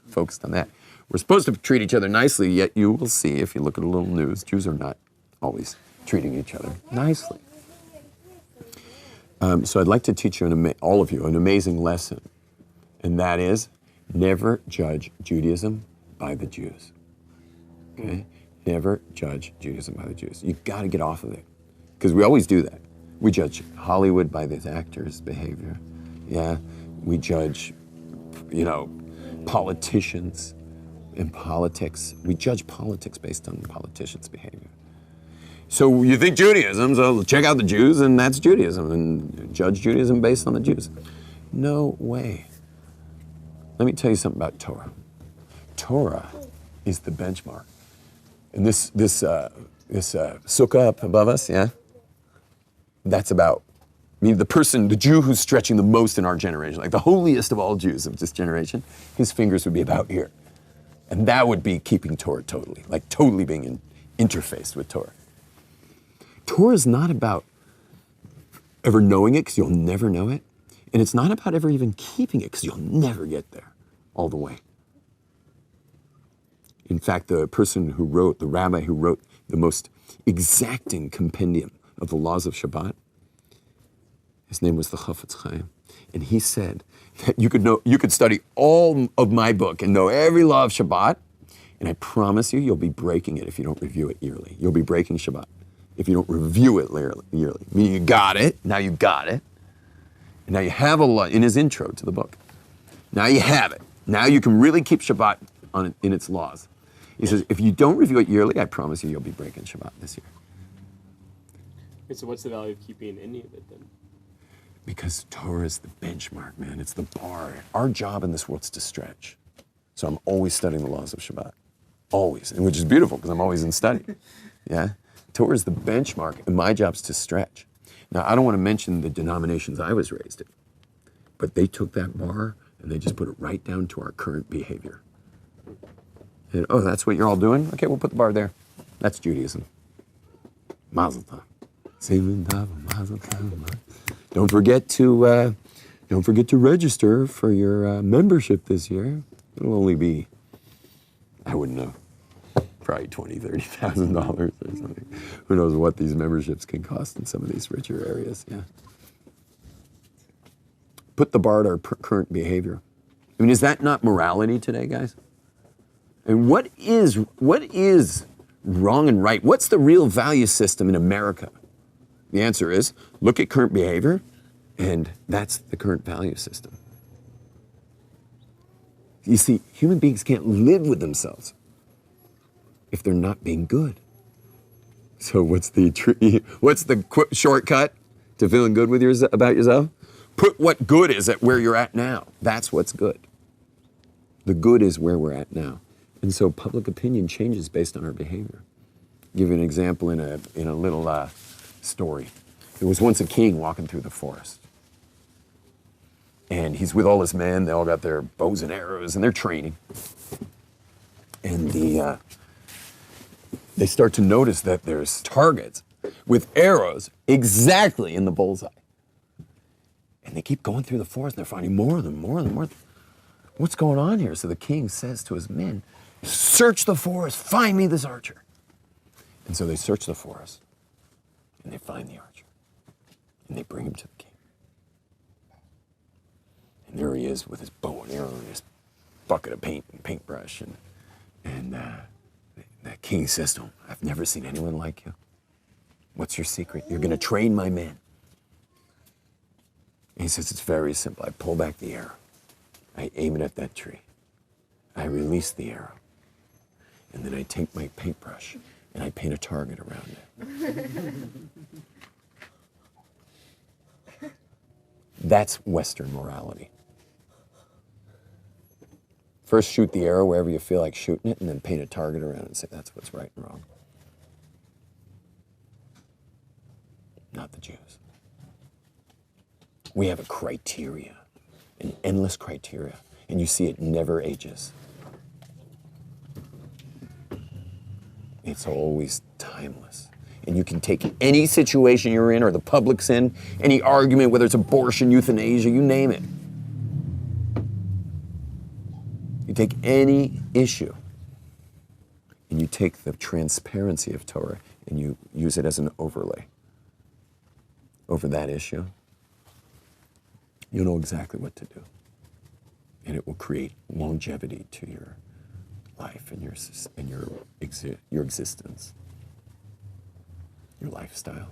focused on that. We're supposed to treat each other nicely, yet you will see, if you look at a little news, Jews are not always treating each other nicely. So I'd like to teach you, all of you, an amazing lesson, and that is never judge Judaism by the Jews. Okay? Never judge Judaism by the Jews. You've got to get off of it, because we always do that. We judge Hollywood by the actors' behavior. Yeah, we judge, politicians and politics. We judge politics based on politicians' behavior. So you think Judaism, so check out the Jews and that's Judaism, and judge Judaism based on the Jews. No way. Let me tell you something about Torah. Torah is the benchmark. And this sukkah up above us, yeah? That's about, the Jew who's stretching the most in our generation, like the holiest of all Jews of this generation, his fingers would be about here. And that would be keeping Torah totally, like totally being interfaced with Torah. Torah is not about ever knowing it, because you'll never know it. And it's not about ever even keeping it, because you'll never get there all the way. In fact, the rabbi who wrote the most exacting compendium of the laws of Shabbat, his name was the Chafetz Chaim, and he said that you could study all of my book and know every law of Shabbat, and I promise you'll be breaking it if you don't review it yearly. You'll be breaking Shabbat if you don't review it yearly. Meaning you got it, now you got it, and now you have a law in his intro to the book. Now you have it. Now you can really keep Shabbat in its laws. He says, if you don't review it yearly, I promise you'll be breaking Shabbat this year. So what's the value of keeping any of it then? Because Torah is the benchmark, man. It's the bar. Our job in this world is to stretch. So I'm always studying the laws of Shabbat. Always. And which is beautiful, because I'm always in study. Yeah? Torah is the benchmark, and my job is to stretch. Now, I don't want to mention the denominations I was raised in, but they took that bar and they just put it right down to our current behavior. And, oh, that's what you're all doing? Okay, we'll put the bar there. That's Judaism. Mazel tov. Don't forget to register for your membership this year. It'll only be, I wouldn't know, probably $20,000, $30,000 or something. Who knows what these memberships can cost in some of these richer areas? Yeah. Put the bar at our current behavior. I mean, is that not morality today, guys? And what is wrong and right? What's the real value system in America? The answer is, look at current behavior, and that's the current value system. You see, human beings can't live with themselves if they're not being good. So what's the shortcut to feeling good with about yourself? Put what good is at where you're at now. That's what's good. The good is where we're at now. And so public opinion changes based on our behavior. I'll give you an example in a little story. There was once a king walking through the forest. And he's with all his men. They all got their bows and arrows, and they're training. And they start to notice that there's targets with arrows exactly in the bullseye. And they keep going through the forest, and they're finding more of them, more of them, more of them. What's going on here? So the king says to his men, search the forest, find me this archer. And so they search the forest, and they find the archer, and they bring him to the king. And there he is with his bow and arrow and his bucket of paint and paintbrush. And the king says to him, I've never seen anyone like you. What's your secret? You're going to train my men. And he says, it's very simple. I pull back the arrow. I aim it at that tree. I release the arrow. And then I take my paintbrush and I paint a target around it. That's Western morality. First, shoot the arrow wherever you feel like shooting it, and then paint a target around it and say that's what's right and wrong. Not the Jews. We have a criteria, an endless criteria, and you see it never ages. It's always timeless. And you can take any situation you're in or the public's in, any argument, whether it's abortion, euthanasia, you name it. You take any issue and you take the transparency of Torah and you use it as an overlay over that issue. You'll know exactly what to do. And it will create longevity to your life and your existence, your lifestyle.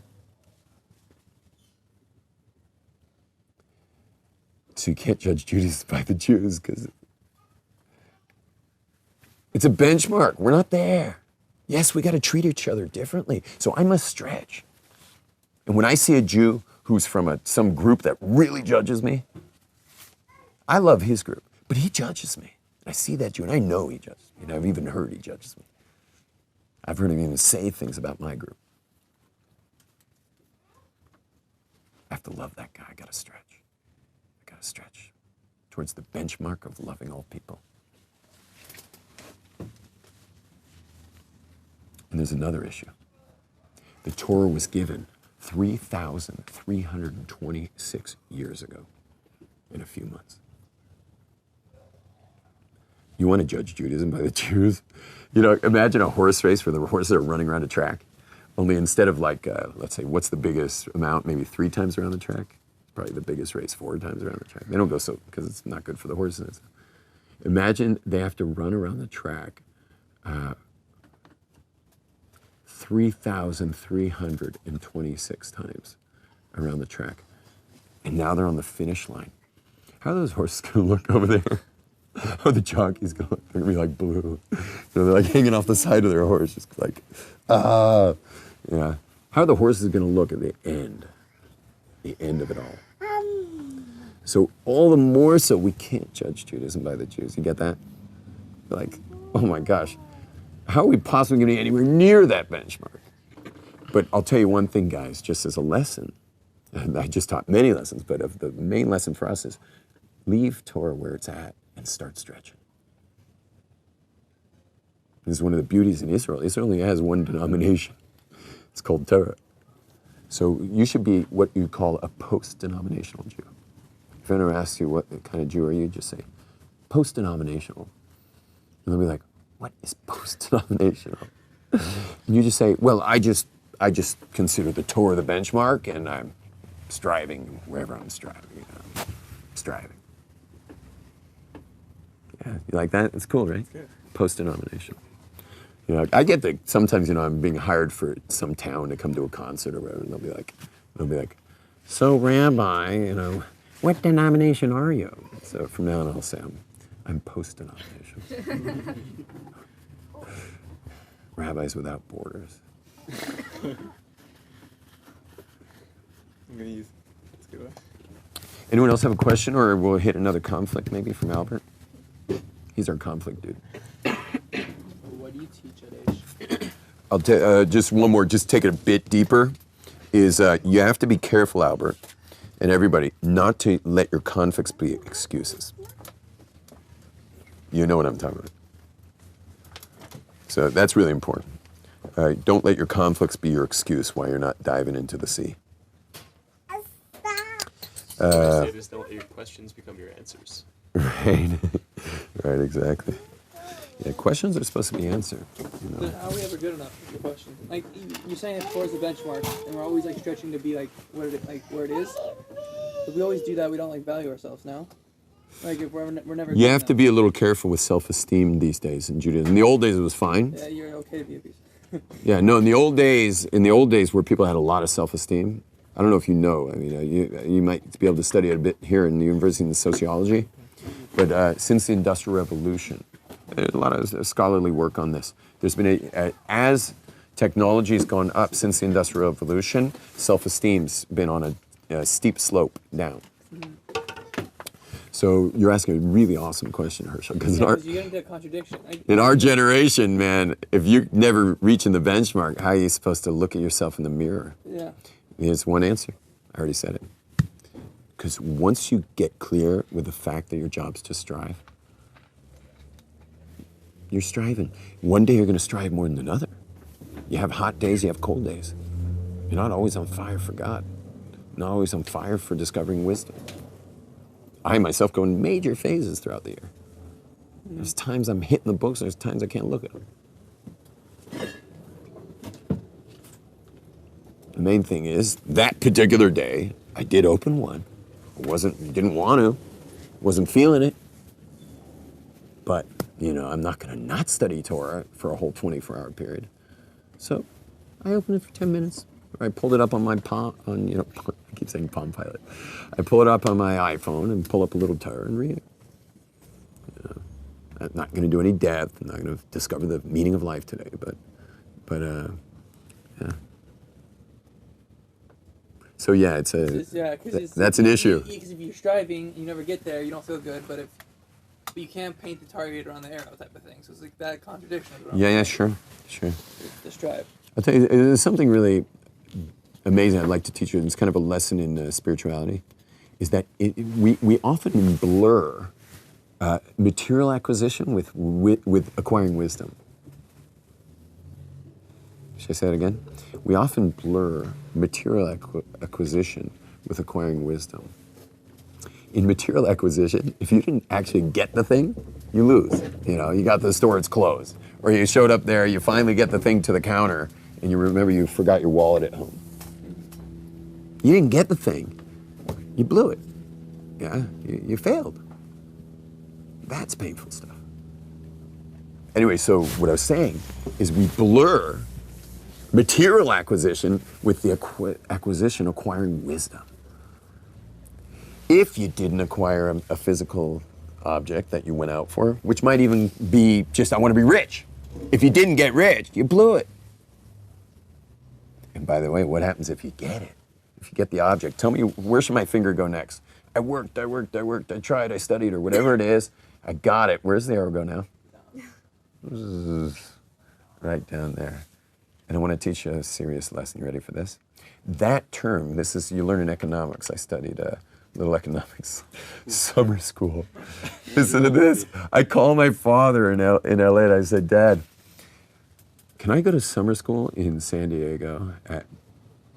So you can't judge Judaism by the Jews because it's a benchmark. We're not there. Yes, we got to treat each other differently. So I must stretch. And when I see a Jew who's from some group that really judges me, I love his group, but he judges me. I see that Jew, and I know he judges me. And I've even heard he judges me. I've heard him even say things about my group. I have to love that guy. I got to stretch. I got to stretch towards the benchmark of loving all people. And there's another issue. The Torah was given 3,326 years ago in a few months. You want to judge Judaism by the Jews? You know, imagine a horse race where the horses are running around a track. Only instead of like, let's say, what's the biggest amount? Maybe 3 times around the track? Probably the biggest race 4 times around the track. They don't go so, because it's not good for the horses. Imagine they have to run around the track 3,326 times around the track. And now they're on the finish line. How are those horses going to look over there? How are the jockeys going to look? They're going to be like blue. You know, they're like hanging off the side of their horse, just like, yeah. How are the horses going to look at the end of it all? So all the more so we can't judge Judaism by the Jews. You get that? Like, oh my gosh. How are we possibly going to be anywhere near that benchmark? But I'll tell you one thing, guys, just as a lesson, and I just taught many lessons, but of the main lesson for us is leave Torah where it's at and start stretching. This is one of the beauties in Israel. Israel only has one denomination. It's called Torah. So you should be what you call a post-denominational Jew. If anyone asks you what kind of Jew are you, just say, post-denominational. And they'll be like, what is post-denominational? And you just say, well, I just consider the Torah the benchmark, and I'm striving wherever I'm striving. You know, striving. Yeah, you like that? It's cool, right? Yeah. Post-denominational. You know, I get that sometimes, you know, I'm being hired for some town to come to a concert or whatever, and they'll be like, so Rabbi, you know, what denomination are you? So from now on, I'll say I'm post-denominational. Rabbis without borders. I'm gonna use. That's a good one. Anyone else have a question, or we'll hit another conflict maybe from Albert? He's our conflict dude. What do you teach at Aish? I'll just one more, just take it a bit deeper, is you have to be careful, Albert, and everybody, not to let your conflicts be excuses. You know what I'm talking about. So that's really important. Don't let your conflicts be your excuse why you're not diving into the sea. I say this, don't let your questions become your answers. Right. Right, exactly. Yeah, questions are supposed to be answered. Then how are we ever good enough? Is the question. Like you're saying, it towards the benchmark, and we're always like stretching to be like where it is. If we always do that, we don't like value ourselves now. Like if we're never. You have to be a little careful with self-esteem these days in Judaism. In the old days, it was fine. Yeah, you're okay to be a piece. Yeah, no. In the old days, where people had a lot of self-esteem, I don't know if you know. I mean, you might be able to study it a bit here in the university in sociology, but since the Industrial Revolution, there's a lot of scholarly work on this. There's been as technology has gone up since the Industrial Revolution, self-esteem's been on a steep slope down. So you're asking a really awesome question, Herschel, because you get into a contradiction. in our generation, man, if you never reaching the benchmark, how are you supposed to look at yourself in the mirror? Yeah. There's one answer. I already said it. Because once you get clear with the fact that your job's to strive, you're striving. One day you're going to strive more than another. You have hot days, you have cold days. You're not always on fire for God. Not always on fire for discovering wisdom. I myself go in major phases throughout the year. There's times I'm hitting the books, there's times I can't look at them. The main thing is, that particular day, I did open one. Didn't want to, wasn't feeling it. But, I'm not going to not study Torah for a whole 24-hour period. So, I opened it for 10 minutes. I pulled it up on my I keep saying Palm Pilot. I pull it up on my iPhone and pull up a little Torah and read it. I'm not going to do any depth. I'm not going to discover the meaning of life today, but yeah. So yeah, that's an issue. Because if you're striving, you never get there. You don't feel good, but you can't paint the target around the arrow type of thing. So it's like that contradiction. Yeah, sure. The strive. I'll tell you, there's something really amazing I'd like to teach you. It's kind of a lesson in spirituality. Is that we often blur material acquisition with acquiring wisdom. Should I say it again? We often blur material acquisition with acquiring wisdom. In material acquisition, if you didn't actually get the thing, you lose. You got to the store, it's closed. Or you showed up there, you finally get the thing to the counter, and you remember you forgot your wallet at home. You didn't get the thing. You blew it. Yeah, you failed. That's painful stuff. Anyway, so what I was saying is we blur material acquisition with the acquiring wisdom. If you didn't acquire a physical object that you went out for, which might even be just, I want to be rich. If you didn't get rich, you blew it. And by the way, what happens if you get it? If you get the object, tell me, where should my finger go next? I worked, I tried, I studied, or whatever it is. I got it. Where's the arrow go now? Right down there. And I want to teach you a serious lesson. You ready for this? That term, you learn in economics. I studied little economics summer school. Listen to this. I call my father in LA and I said, Dad, can I go to summer school in San Diego at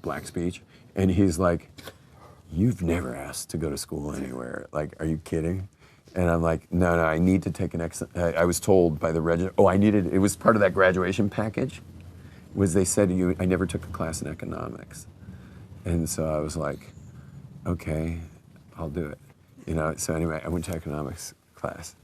Black's Beach? And he's like, you've never asked to go to school anywhere. Like, are you kidding? And I'm like, no, I need to take I was told by the it was part of that graduation package, was they said to you, I never took a class in economics. And so I was like, okay, I'll do it. So anyway, I went to economics class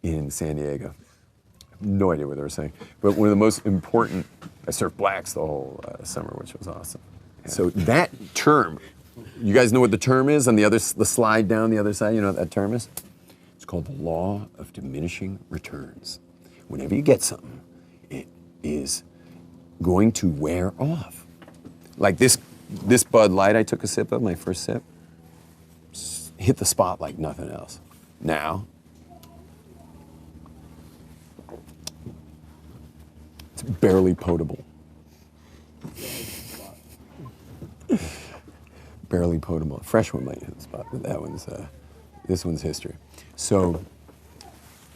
in San Diego. I have no idea what they were saying. But one of the most important, I surfed blacks the whole summer, which was awesome. So that term, you guys know what the term is on the slide down the other side? You know what that term is? It's called the law of diminishing returns. Whenever you get something, it is going to wear off. Like this Bud Light I took a sip of, my first sip, hit the spot like nothing else. Now, it's barely potable. Barely potable. Fresh one might hit the spot, but this one's history. So,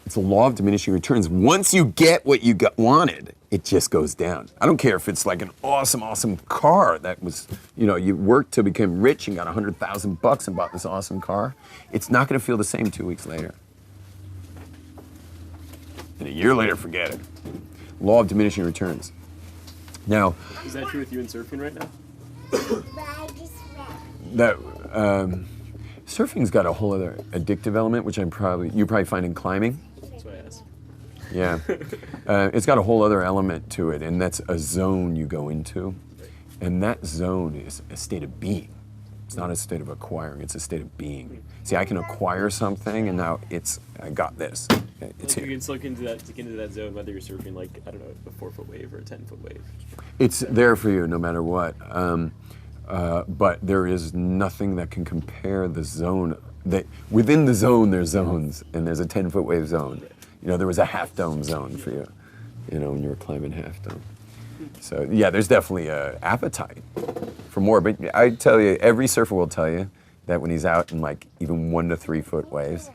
it's a law of diminishing returns. Once you get what you wanted, it just goes down. I don't care if it's like an awesome car that was, you worked to become rich and got $100,000 and bought this awesome car. It's not going to feel the same 2 weeks later. And a year later, forget it. Law of diminishing returns. Now, Is that true with you in surfing right now? that surfing's got a whole other addictive element, which you probably find in climbing. That's what I asked. Yeah. It's got a whole other element to it, and that's a zone you go into. And that zone is a state of being. It's not a state of acquiring, it's a state of being. See, I can acquire something, and now I got this. It's You here. can still get into that zone, whether you're surfing like, I don't know, a 4-foot wave or a 10-foot wave. It's there for you no matter what. But there is nothing that can compare the zone. Within the zone, there's zones, and there's a 10-foot wave zone. There was a half dome zone for you, when you were climbing half dome. So yeah, there's definitely an appetite for more. But I tell you, every surfer will tell you that when he's out in like even 1 to 3 foot waves,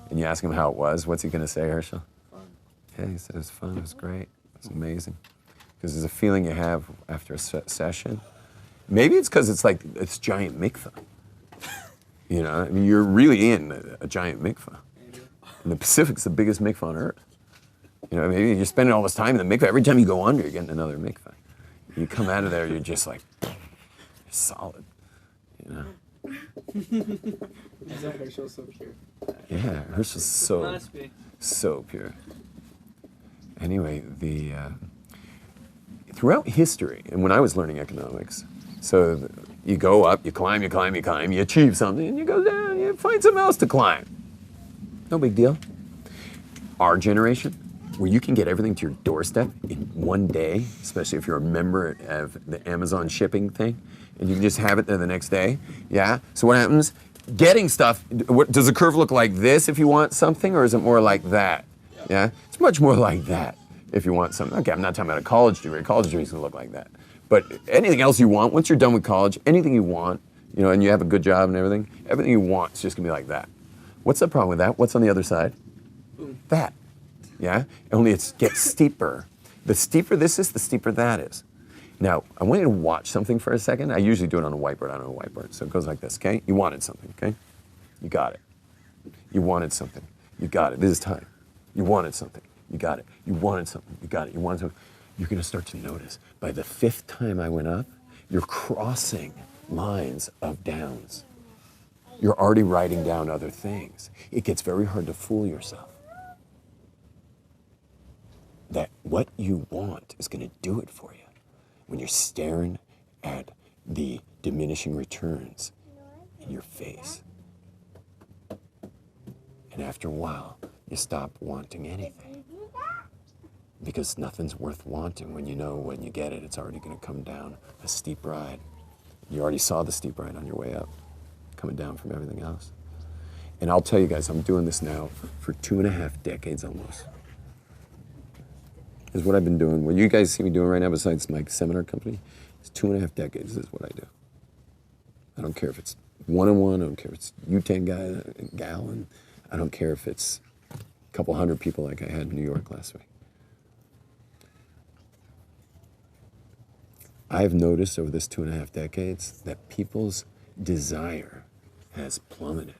and you ask him how it was, what's he going to say, Herschel? Fun. Yeah, he said it was fun, it was great, it was amazing. Because there's a feeling you have after a session. Maybe it's because it's like it's giant mikveh. I mean, you're really in a giant mikveh. And the Pacific's the biggest mikveh on earth. Maybe you're spending all this time in the mikveh. Every time you go under, you're getting another mikveh. You come out of there, you're just like, you're solid. Herschel's so pure. Yeah, Herschel's Must be. so pure. Anyway, throughout history, and when I was learning economics, so you go up, you climb, you achieve something, and you go down, you find something else to climb. No big deal. Our generation, where you can get everything to your doorstep in one day, especially if you're a member of the Amazon shipping thing, and you can just have it there the next day. Yeah. So what happens? Getting stuff. Does the curve look like this if you want something, or is it more like that? Yeah. It's much more like that if you want something. Okay, I'm not talking about a college degree. A college degree is gonna look like that. But anything else you want, once you're done with college, anything you want, and you have a good job and everything you want is just gonna be like that. What's the problem with that? What's on the other side? That. Yeah? Only it gets steeper. The steeper this is, the steeper that is. Now, I want you to watch something for a second. I usually do it on a whiteboard. I don't know a whiteboard. So it goes like this, okay? You wanted something, okay? You got it. You wanted something. You got it. This is time. You wanted something. You got it. You wanted something. You got it. You wanted something. You're going to start to notice. By the 5th time I went up, you're crossing lines of downs. You're already writing down other things. It gets very hard to fool yourself that what you want is going to do it for you when you're staring at the diminishing returns in your face. And after a while, you stop wanting anything because nothing's worth wanting when when you get it, it's already going to come down a steep ride. You already saw the steep ride on your way up, coming down from everything else. And I'll tell you guys, I'm doing this now for 2.5 decades almost. Is what I've been doing. What you guys see me doing right now, besides my seminar company, is 2.5 decades. This is what I do. I don't care if it's one-on-one. I don't care if it's you 10 guy, gal, and I don't care if it's a couple hundred people like I had in New York last week. I've noticed over this 2.5 decades that people's desire has plummeted.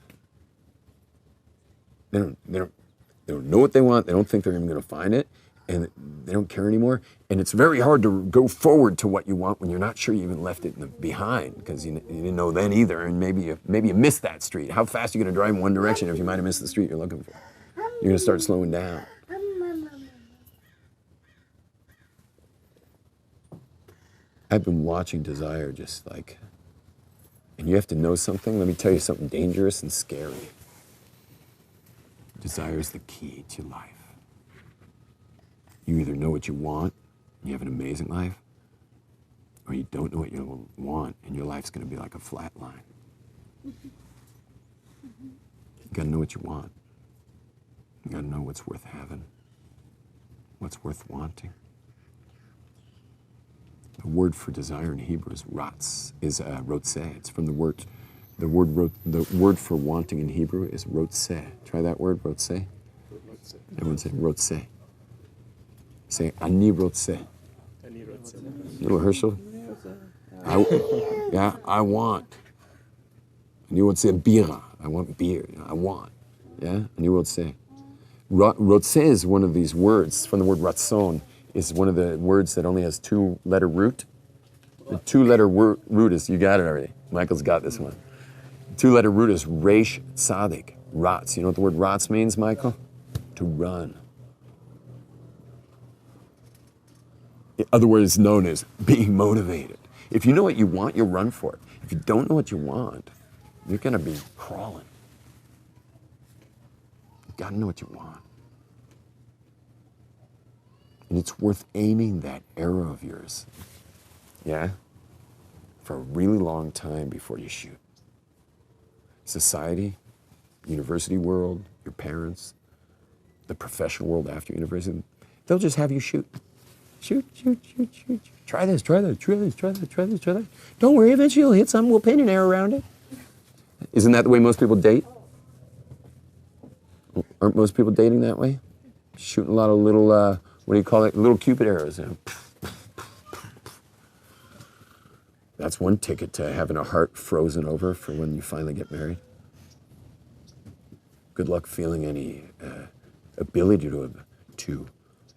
They don't know what they want. They don't think they're even going to find it. And they don't care anymore. And it's very hard to go forward to what you want when you're not sure you even left it behind, because you didn't know then either, and maybe you missed that street. How fast are you going to drive in one direction if you might have missed the street you're looking for? You're going to start slowing down. I've been watching desire just like, and you have to know something. Let me tell you something dangerous and scary. Desire is the key to life. You either know what you want, and you have an amazing life, or you don't know what you want, and your life's going to be like a flat line. You got to know what you want. You got to know what's worth having, what's worth wanting. The word for desire in Hebrew is rotzeh. It's from the word for wanting in Hebrew is rotzeh. Try that word, rotzeh. Everyone say rotzeh. Say, ani rotzeh. Ani rotzeh. Little Herschel? I want. Ani rotzeh bira. I want beer. I want. Yeah? Ani rotzeh. Rotzeh is one of these words, from the word ratzon, is one of the words that only has 2-letter root. The 2-letter root is, you got it already. Michael's got this one. 2-letter root is resh tzadik, ratz. You know what the word ratz means, Michael? To run. Otherwise known as being motivated. If you know what you want, you'll run for it. If you don't know what you want, you're going to be crawling. You got to know what you want. And it's worth aiming that arrow of yours, yeah, for a really long time before you shoot. Society, university world, your parents, the professional world after university, they'll just have you shoot. Shoot. Try this. Don't worry, eventually you'll hit something, we'll pin an arrow around it. Isn't that the way most people date? Aren't most people dating that way? Shooting a lot of little, what do you call it? Little Cupid arrows. You know? That's one ticket to having a heart frozen over for when you finally get married. Good luck feeling any ability to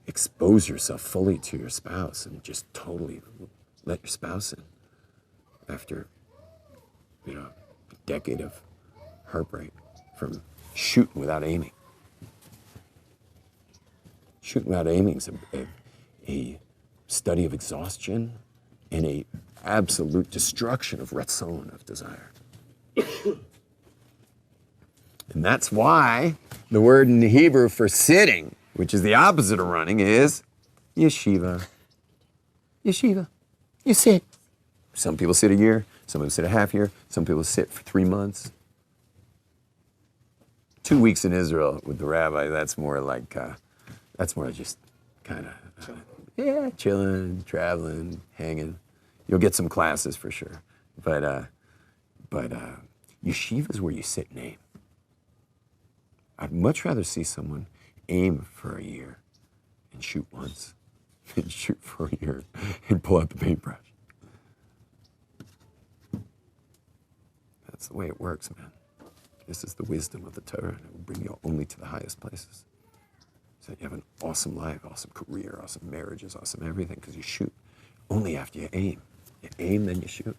expose yourself fully to your spouse and just totally let your spouse in after, a decade of heartbreak from shooting without aiming. Shooting without aiming is a study of exhaustion and a absolute destruction of ratzon, of desire. And that's why the word in Hebrew for sitting, which is the opposite of running, is yeshiva. Yeshiva. You sit. Some people sit a year, some people sit a half year, some people sit for 3 months. 2 weeks in Israel with the rabbi, that's more just kind of, chilling, traveling, hanging. You'll get some classes for sure. But yeshiva is where you sit and aim. I'd much rather see someone aim for a year and shoot once than shoot for a year and pull out the paintbrush. That's the way it works, man. This is the wisdom of the Torah, and it will bring you only to the highest places. So that you have an awesome life, awesome career, awesome marriages, awesome everything, because you shoot only after you aim. You aim, then you shoot.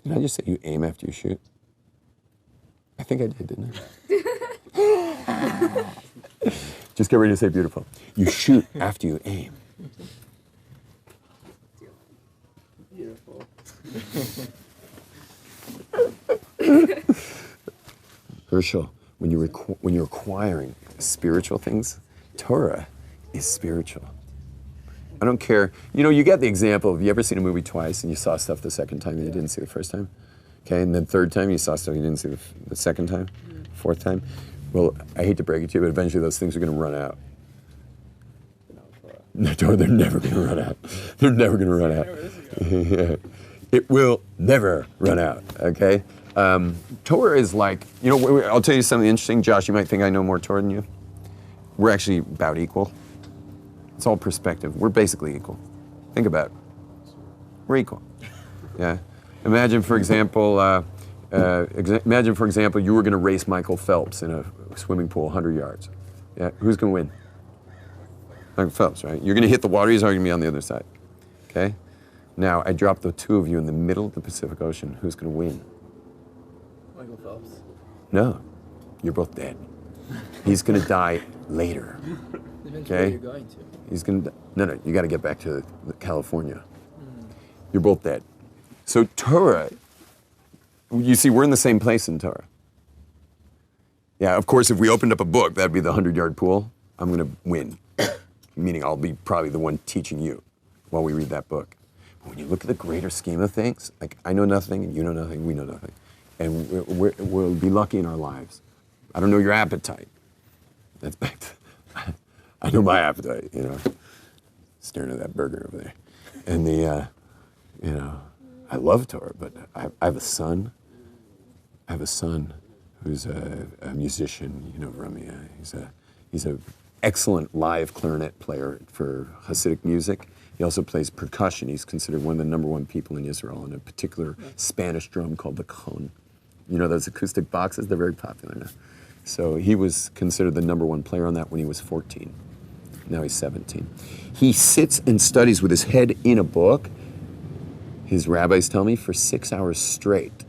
Did I just say you aim after you shoot? I think I did, didn't I? Just get ready to say beautiful. You shoot after you aim. Beautiful. Herschel, when you're acquiring spiritual things, Torah is spiritual. I don't care. You get the example of, you ever seen a movie twice and you saw stuff the second time that you didn't see the first time? Okay, and then third time you saw stuff you didn't see the second time, fourth time? Well, I hate to break it to you, but eventually those things are going to run out. No, they're never going to run out. They're never going to run out. Yeah. It will never run out, okay? Torah is like, I'll tell you something interesting. Josh, you might think I know more Torah than you. We're actually about equal. It's all perspective. We're basically equal. Think about it. We're equal. Yeah. Imagine, for example, you were going to race Michael Phelps in a swimming pool 100 yards. Yeah. Who's going to win? Michael Phelps, right? You're going to hit the water. He's already going to be on the other side. Okay. Now I drop the two of you in the middle of the Pacific Ocean. Who's going to win? Michael Phelps. No. You're both dead. He's going to die later. Depends Okay. where you're going to. He's going to, no, you got to get back to California. You're both dead. So Torah, you see, we're in the same place in Torah. Yeah, of course, if we opened up a book, that'd be the 100-yard pool. I'm going to win, meaning I'll be probably the one teaching you while we read that book. But when you look at the greater scheme of things, like I know nothing, and you know nothing, we know nothing. And we'll be lucky in our lives. I don't know your appetite. That's back to, I know my appetite, staring at that burger over there. And I love Torah, but I have a son. I have a son who's a musician, Rami. He's a excellent live clarinet player for Hasidic music. He also plays percussion. He's considered one of the #1 people in Israel on a particular Spanish drum called the cajon. You know those acoustic boxes? They're very popular now. So he was considered the #1 player on that when he was 14. Now he's 17. He sits and studies with his head in a book, his rabbis tell me, for 6 hours straight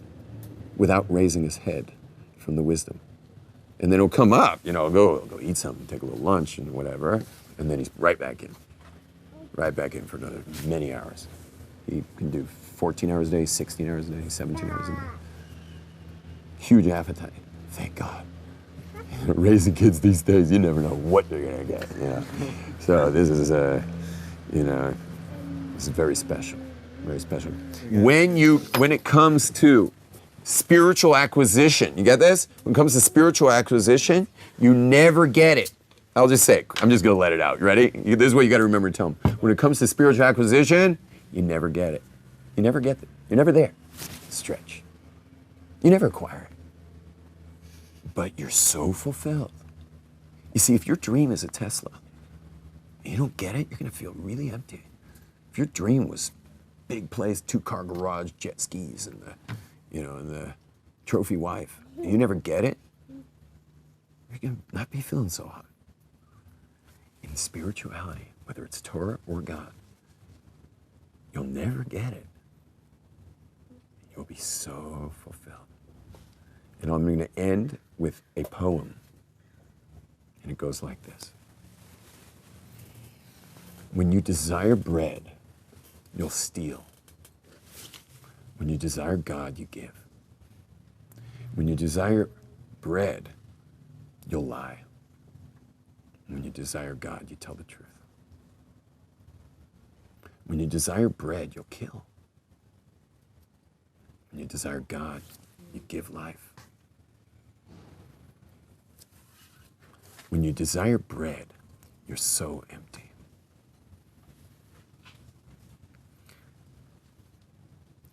without raising his head from the wisdom. And then he'll come up, go eat something, take a little lunch and whatever, and then he's right back in for another many hours. He can do 14 hours a day, 16 hours a day, 17 hours a day. Huge appetite, thank God. Raising kids these days, you never know what you're gonna get. So this is this is very special, very special. When it comes to spiritual acquisition, you get this? When it comes to spiritual acquisition, you never get it. I'll just say it. I'm just gonna let it out. You ready? This is what you gotta remember to tell them. When it comes to spiritual acquisition, you never get it. You never get it. You're never there. Stretch. You never acquire it. But you're so fulfilled. You see, if your dream is a Tesla, and you don't get it, you're gonna feel really empty. If your dream was big place, 2-car garage, jet skis, and the trophy wife, and you never get it, you're gonna not be feeling so hot. In spirituality, whether it's Torah or God, you'll never get it. You'll be so fulfilled. And I'm going to end with a poem. And it goes like this. When you desire bread, you'll steal. When you desire God, you give. When you desire bread, you'll lie. When you desire God, you tell the truth. When you desire bread, you'll kill. When you desire God, you give life. When you desire bread, you're so empty.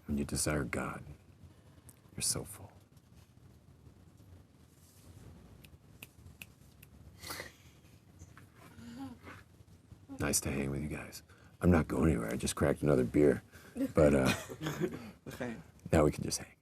When you desire God, you're so full. Nice to hang with you guys. I'm not going anywhere. I just cracked another beer. But now we can just hang.